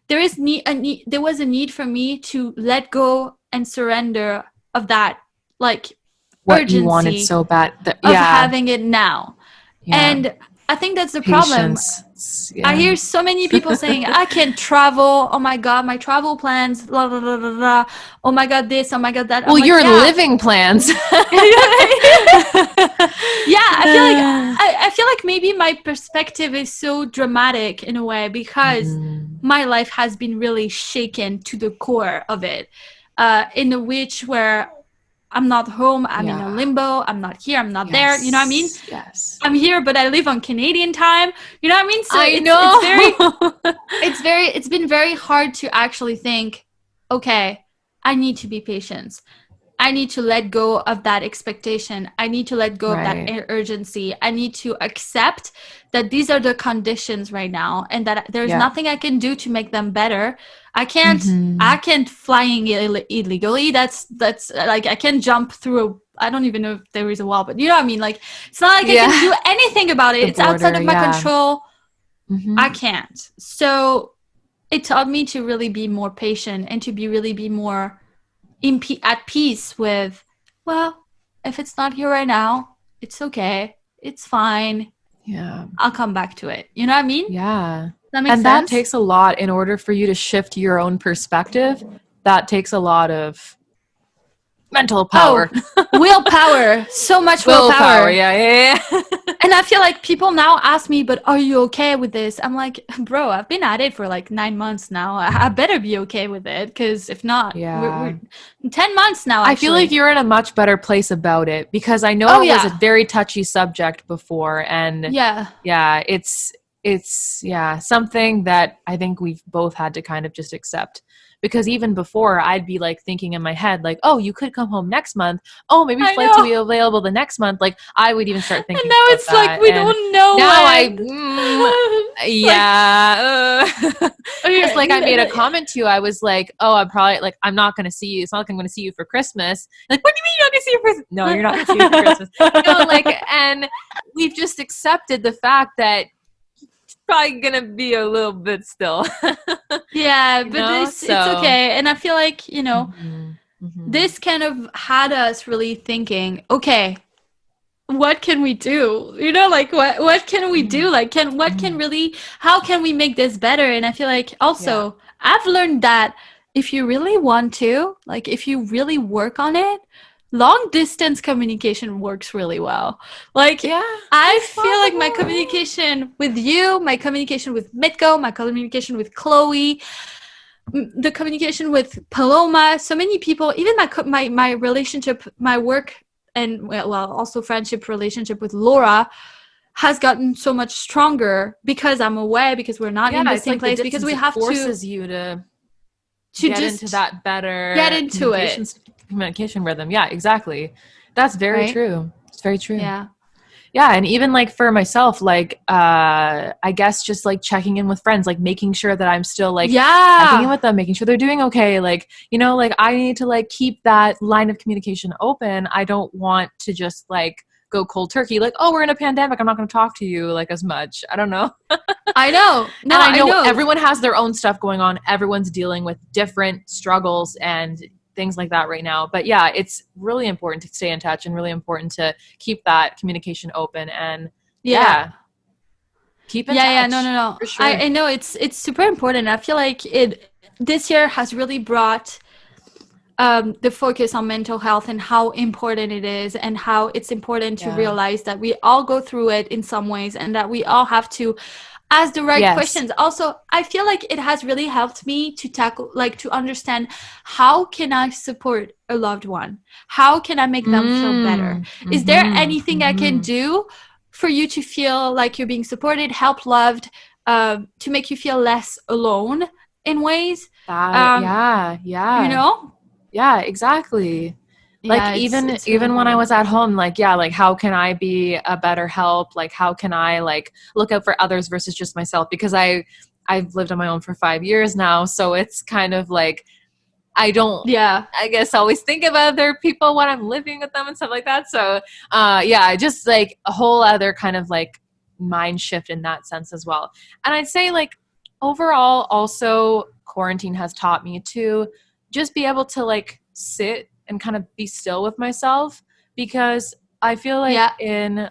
There was a need for me to let go and surrender of that, like, what urgency you wanted so bad of having it now. And I think that's the problem. I hear so many people saying, I can't travel. Oh my God, my travel plans, blah, blah, blah, blah, blah. Oh my God, this, oh my God, that. Well, your living plans. I feel like maybe my perspective is so dramatic in a way because my life has been really shaken to the core of it. In a which where I'm not home, I'm in a limbo, I'm not here, I'm not there, you know what I mean? Yes. I'm here, but I live on Canadian time, you know what I mean? So it's been very hard to actually think, okay, I need to be patient. I need to let go of that expectation. I need to let go of that urgency. I need to accept that these are the conditions right now and that there's nothing I can do to make them better. I can't flying illegally. That's like, I can't jump through I don't even know if there is a wall, but you know what I mean? Like, it's not like I can do anything about it. It's outside of my control. I can't. So it taught me to really be more patient and to really be more at peace with, well, if it's not here right now, it's okay. It's fine. Yeah. I'll come back to it. You know what I mean? Yeah. That makes sense? That takes a lot in order for you to shift your own perspective. That takes a lot of mental power. Willpower. So much willpower. Yeah. And I feel like people now ask me, but are you okay with this? I'm like, bro, I've been at it for like 9 months now. I better be okay with it, because if not, we're 10 months now, actually. I feel like you're in a much better place about it, because I know it was a very touchy subject before. And it's something that I think we've both had to kind of just accept. Because even before, I'd be like thinking in my head, like, oh, you could come home next month. Oh, maybe flights will be available the next month. Like, I would even start thinking. And now it's like we don't know. Now because like I made a comment to you. I was like, oh, I'm not going to see you. It's not like I'm going to see you for Christmas. Like, what do you mean you're not going to see you for Christmas? No, you're not going to see you for Christmas. And we've just accepted the fact that probably gonna be a little bit still. But it's okay. And I feel like, this kind of had us really thinking, okay, what can we do? Like what can we do? Like how can we make this better? And I feel like also I've learned that if you really want to, like if you really work on it, long distance communication works really well. Like, I feel like my communication with you, my communication with Mitko, my communication with Chloe, the communication with Paloma, so many people, even my relationship, my work, and also friendship relationship with Laura has gotten so much stronger because I'm away, because we're not in the same place, because we have forces you to get into that better communication rhythm. Yeah, exactly. That's very true. It's very true. Yeah. And even like for myself, like I guess just like checking in with friends, like making sure that I'm still like checking in with them, making sure they're doing okay. Like, like I need to like keep that line of communication open. I don't want to just like go cold turkey, like, oh, we're in a pandemic, I'm not going to talk to you like as much. I don't know. I know. No, and I know everyone has their own stuff going on. Everyone's dealing with different struggles and things like that right now. But yeah, it's really important to stay in touch and really important to keep that communication open and keep in touch. No. For sure. I know it's super important. I feel like this year has really brought the focus on mental health and how important it is, and how it's important to realize that we all go through it in some ways, and that we all have to ask the right questions. Also, I feel like it has really helped me to to understand, how can I support a loved one? How can I make them feel better? Is there anything I can do for you to feel like you're being supported, helped, loved, to make you feel less alone in ways? Yeah, exactly. Like even when I was at home, like how can I be a better help? Like how can I like look out for others versus just myself? Because I've lived on my own for 5 years now, so it's kind of like I don't I guess always think about other people when I'm living with them and stuff like that. So just like a whole other kind of like mind shift in that sense as well. And I'd say like overall also quarantine has taught me to just be able to like sit and kind of be still with myself, because I feel like in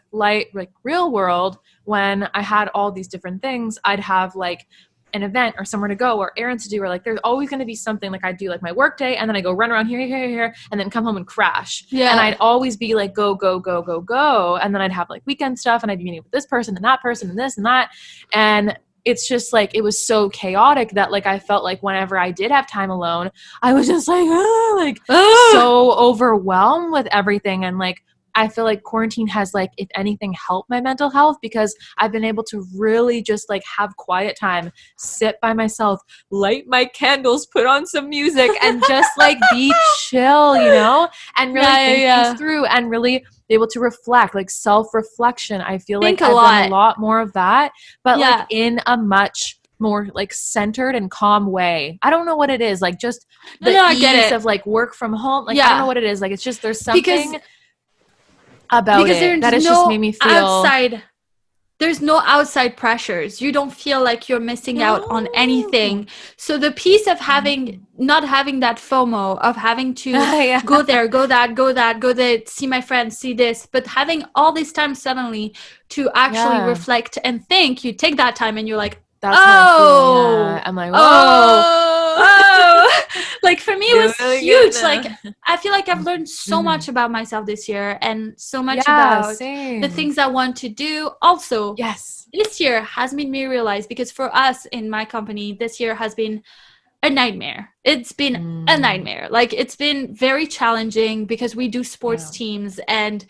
real world, when I had all these different things, I'd have like an event or somewhere to go or errands to do, or like there's always going to be something. Like I do like my work day, and then I go run around here, and then come home and crash. And I'd always be like go, and then I'd have like weekend stuff, and I'd be meeting with this person and that person and this and that, and it's just like it was so chaotic that like I felt like whenever I did have time alone, I was just like so overwhelmed with everything, and like I feel like quarantine has like, if anything, helped my mental health because I've been able to really just like have quiet time, sit by myself, light my candles, put on some music and just like be chill, you know, and really think things through and really be able to reflect, like self-reflection. I feel like I've done a lot more of that, but like in a much more like centered and calm way. I don't know what it is, like just the ease of like work from home. Like I don't know what it is. Like it's just there's something about it that has just made me feel there's no outside pressures. You don't feel like you're missing out on anything. So the piece of not having that FOMO of having to go there, go there, see my friends, see this, but having all this time suddenly to actually reflect and think, you take that time and you're like, I'm like, like for me it was really huge. Like I feel like I've learned so much about myself this year and so much about the things I want to do. Also, this year has made me realize, because for us in my company, this year has been a nightmare. It's been a nightmare. Like it's been very challenging because we do sports teams and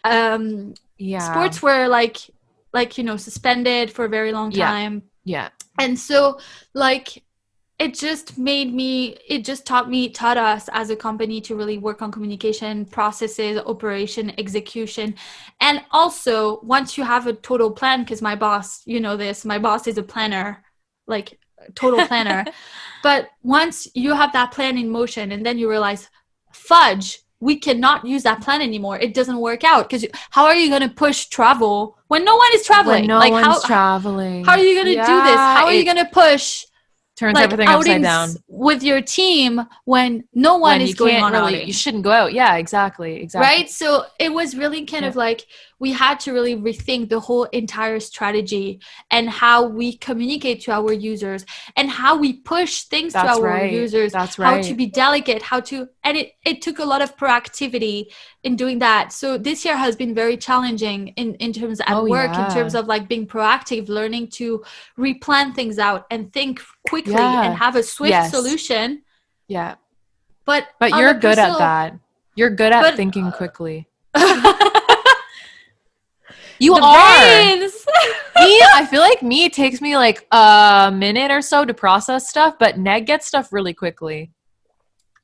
sports were like you know, suspended for a very long time. And so like it just taught us as a company to really work on communication, processes, operation, execution. And also once you have a total plan, because my boss, you know this, my boss is a planner, like total planner. But once you have that plan in motion and then you realize, fudge, we cannot use that plan anymore. It doesn't work out because how are you going to push travel when no one is traveling? When no one's traveling. How are you going to do this? How are you going to push turns everything upside down with your team when no one is going on outings? You shouldn't go out. Yeah, exactly. Right? So it was really kind of like we had to really rethink the whole entire strategy and how we communicate to our users and how we push things to our users. That's right. How to be delicate, and it took a lot of proactivity in doing that. So this year has been very challenging in terms at work, in terms of like being proactive, learning to replan things out and think quickly and have a swift solution. Yeah. But you're good at that. You're good at thinking quickly. You are. I feel like it takes me like a minute or so to process stuff, but Neg gets stuff really quickly.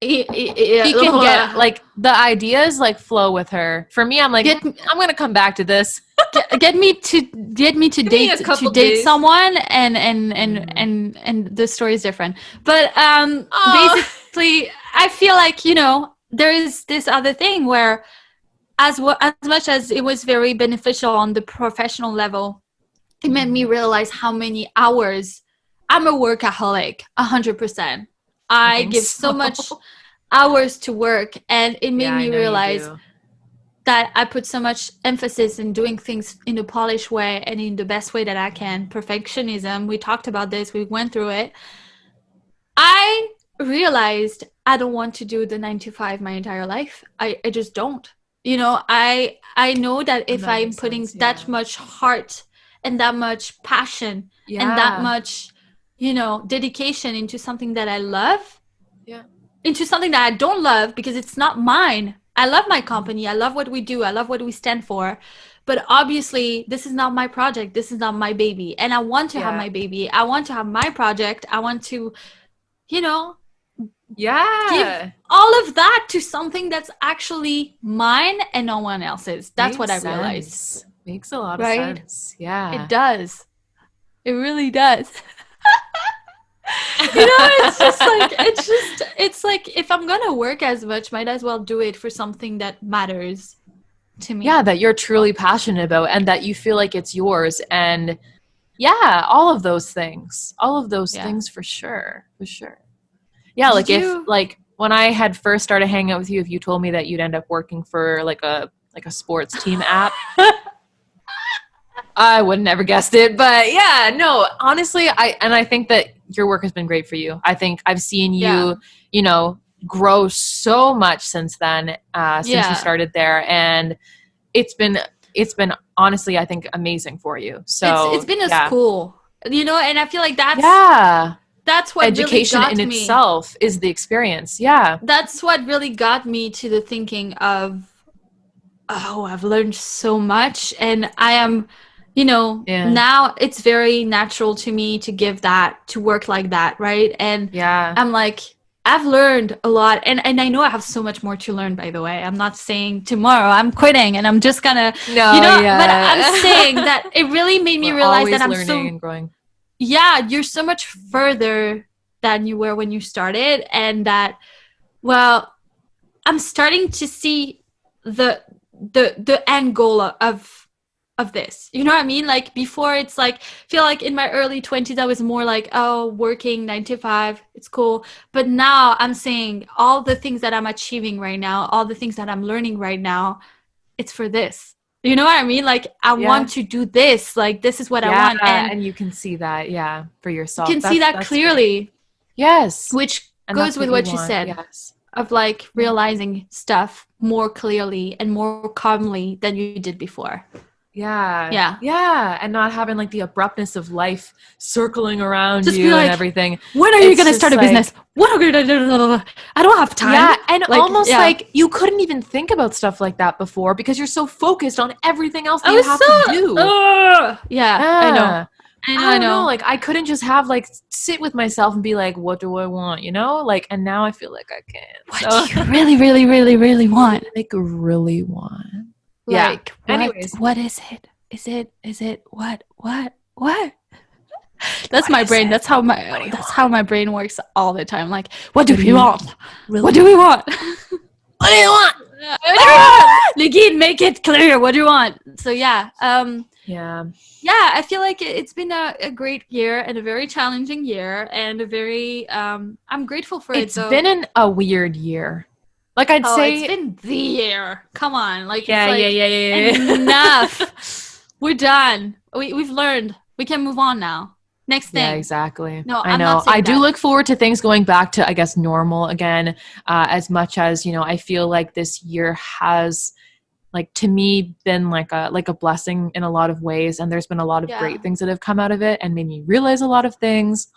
He can get like the ideas like flow with her. For me, I'm like, I'm gonna come back to this. get me to date someone, and the story is different. But basically, I feel like, you know, there is this other thing where as much as it was very beneficial on the professional level, it made me realize how many hours I'm a workaholic, 100%. I give so much hours to work, and it made me realize that I put so much emphasis in doing things in a polished way and in the best way that I can. Perfectionism, we talked about this, we went through it. I realized I don't want to do the 9 to 5 my entire life. I just don't. You know, I know that if I'm putting that much heart and that much passion and that much, you know, dedication into something that I love, into something that I don't love because it's not mine. I love my company. I love what we do. I love what we stand for. But obviously, this is not my project. This is not my baby. And I want to have my baby. I want to have my project. I want to, you know, give all of that to something that's actually mine and no one else's. That's what I realized. Makes a lot of sense. Yeah. It does. It really does. You know, it's like if I'm gonna work as much, might as well do it for something that matters to me. Yeah, that you're truly passionate about and that you feel like it's yours. And all of those things. All of those things for sure. For sure. Yeah, like when I had first started hanging out with you, if you told me that you'd end up working for like a sports team app, I would have never guessed it. But yeah, no, honestly, I think that your work has been great for you. I think I've seen you, you know, grow so much since then, since you started there, and it's been honestly, I think, amazing for you. So it's been a school, you know, and I feel like that's what education really got in itself is the experience. Yeah. That's what really got me to the thinking of I've learned so much, and I am, now it's very natural to me to give that, to work like that, right? And I'm like, I've learned a lot, and I know I have so much more to learn, by the way. I'm not saying tomorrow I'm quitting and I'm just gonna, but I'm saying that it really made me realize that I'm learning and growing. Yeah, you're so much further than you were when you started, and that, well, I'm starting to see the end goal of this. You know what I mean? Like before, it's like, I feel like in my early 20s, I was more like, oh, working 9 to 5, it's cool. But now I'm saying all the things that I'm achieving right now, all the things that I'm learning right now, it's for this. You know what I mean? Like I want to do this. Like this is what I want. And you can see that, for yourself. You can see that clearly. Great. Yes. Which goes with what you said. Yes. Of like realizing stuff more clearly and more calmly than you did before. Yeah. And not having like the abruptness of life circling around just you and everything. When are you going to start a business? What are you going to do? I don't have time. Yeah. And like you couldn't even think about stuff like that before because you're so focused on everything else that you have to do. I know. Like I couldn't just have like sit with myself and be like, what do I want? Like, and now I feel like I can. What do you really, really, really, really want? Like really want. Like, anyways, what is it? Is it what? That's my brain. That's how my brain works all the time. Like, what do we want? Really? What do we want? What do you want? Nagin, make it clear. What do you want? So I feel like it's been a great year and a very challenging year and a very I'm grateful for it. It's been a weird year. Like I'd say it's been the year. Come on. Like yeah. Enough. We're done. We've learned. We can move on now. Next thing. Yeah, exactly. No, I know. I do look forward to things going back to, I guess, normal again. As much as, I feel like this year has, like, to me, been like a blessing in a lot of ways. And there's been a lot of great things that have come out of it and made me realize a lot of things.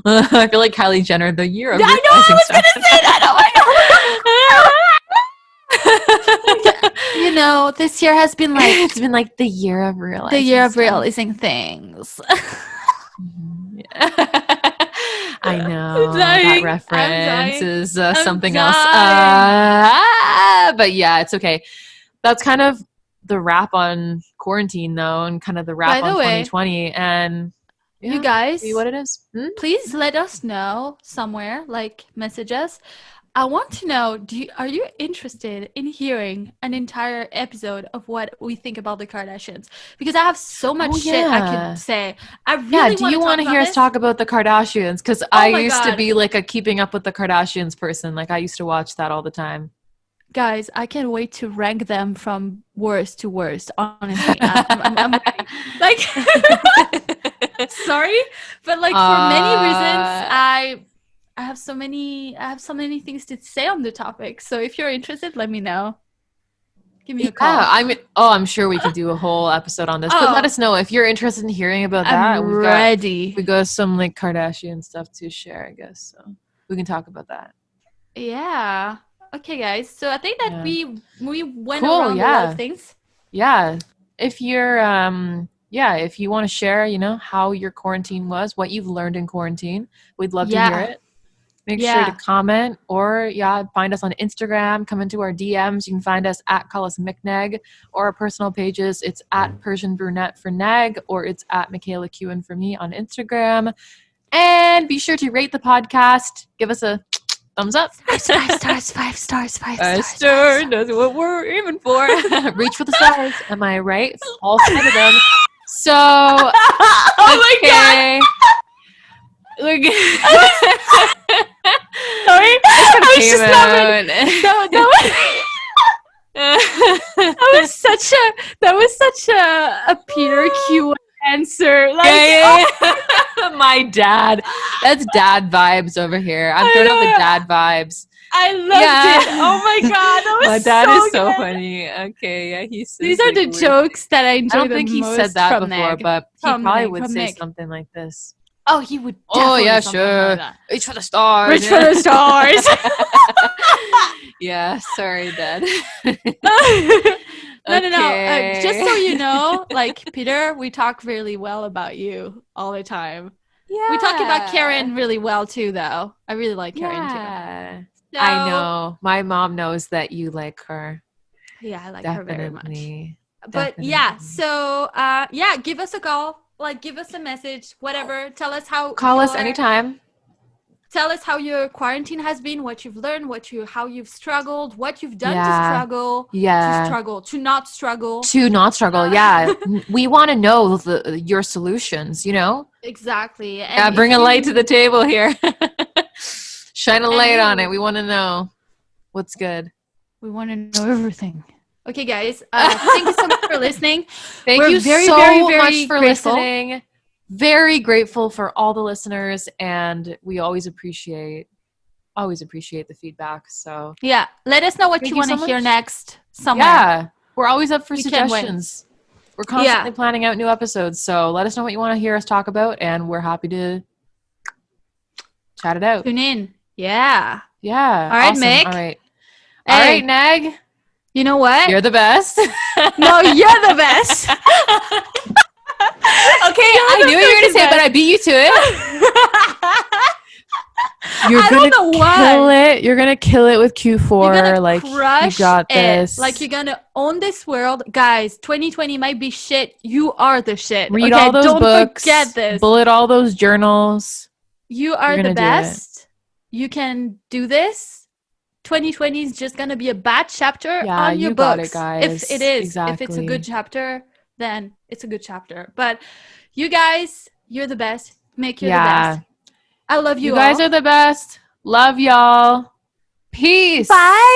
I feel like Kylie Jenner, the year of I know, I was going to say that. Oh my God. This year has been like... It's been like the year of realizing The year of realizing things. I know. That reference is something else. But yeah, it's okay. That's kind of the wrap on quarantine, though, and kind of the wrap on 2020. And you guys, see what it is. Please let us know somewhere, like message us. I want to know, are you interested in hearing an entire episode of what we think about the Kardashians? Because I have so much shit I could say. I really do you want to hear us talk about the Kardashians? Because I used to be like a keeping up with the Kardashians person. Like I used to watch that all the time. Guys, I can't wait to rank them from worst to worst, honestly. I'm like, sorry, but like for many reasons, I have so many things to say on the topic. So if you're interested, let me know. Give me a call. I'm sure we could do a whole episode on this. But let us know if you're interested in hearing about that. I'm ready. We got some like Kardashian stuff to share, I guess. So we can talk about that. Yeah. Okay, guys. So I think that we went around a lot of things. Yeah. If you're if you want to share, how your quarantine was, what you've learned in quarantine, we'd love to hear it. Make sure to comment or find us on Instagram, come into our DMs. You can find us at Us MikNeg or our personal pages. It's at Persian Brunette for Neg or it's at Michaela Kewen for me on Instagram. And be sure to rate the podcast. Give us a thumbs up. 5 stars. 5 stars. 5 stars. That's what we're aiming for. Reach for the stars. Am I right? All 5 of them. So, oh my God. Sorry, I was just laughing. That was such a Peter Q answer. Like, my dad. That's dad vibes over here. I'm throwing out the dad vibes. I loved it. Oh my God, that was my dad is so good. funny. Okay, he's. These are the jokes that I enjoy. I don't think he said that before, Neg. but he probably would say something like this. Oh, he would. Oh yeah, sure. Like Reach for the stars. Reach for the stars. Yeah, sorry, Dad. No. Just so you know, like Peter, we talk really well about you all the time. Yeah. We talk about Karen really well too, though. I really like Karen too. So, I know. My mom knows that you like her. Yeah, I like her very much. But Definitely. yeah, so give us a call, like give us a message, whatever. Tell us how. Call us anytime. Tell us how your quarantine has been, what you've learned, how you've struggled, what you've done to struggle. To not struggle. Yeah. We want to know your solutions, you know? Exactly. And bring a light to the table here. Shine a light on it. We want to know what's good. We want to know everything. Okay, guys. Thank you so much for listening. We're you very, so very, very much for grateful. Listening. Very grateful for all the listeners, and we always appreciate the feedback. So yeah, let us know what you want to hear next. Somewhere. Yeah, we're always up for suggestions. We're constantly planning out new episodes, so let us know what you want to hear us talk about, and we're happy to chat it out. Tune in. Yeah. All right, awesome. Mik. All right. All right, Neg. You know what? You're the best. No, you're the best. Okay, I knew you were going to say it, but I beat you to it. You're going to kill it. You're going to kill it with Q4. Like, you got this. Like, you're going to own this world. Guys, 2020 might be shit. You are the shit. Read all those books. Don't forget this. Bullet all those journals. You are the best. You can do this. 2020 is just going to be a bad chapter on your books. Got it, guys. If it is. Exactly. If it's a good chapter, then it's a good chapter. But you guys, you're the best. Mik, you're the best. I love you all. You guys are the best. Love y'all. Peace. Bye.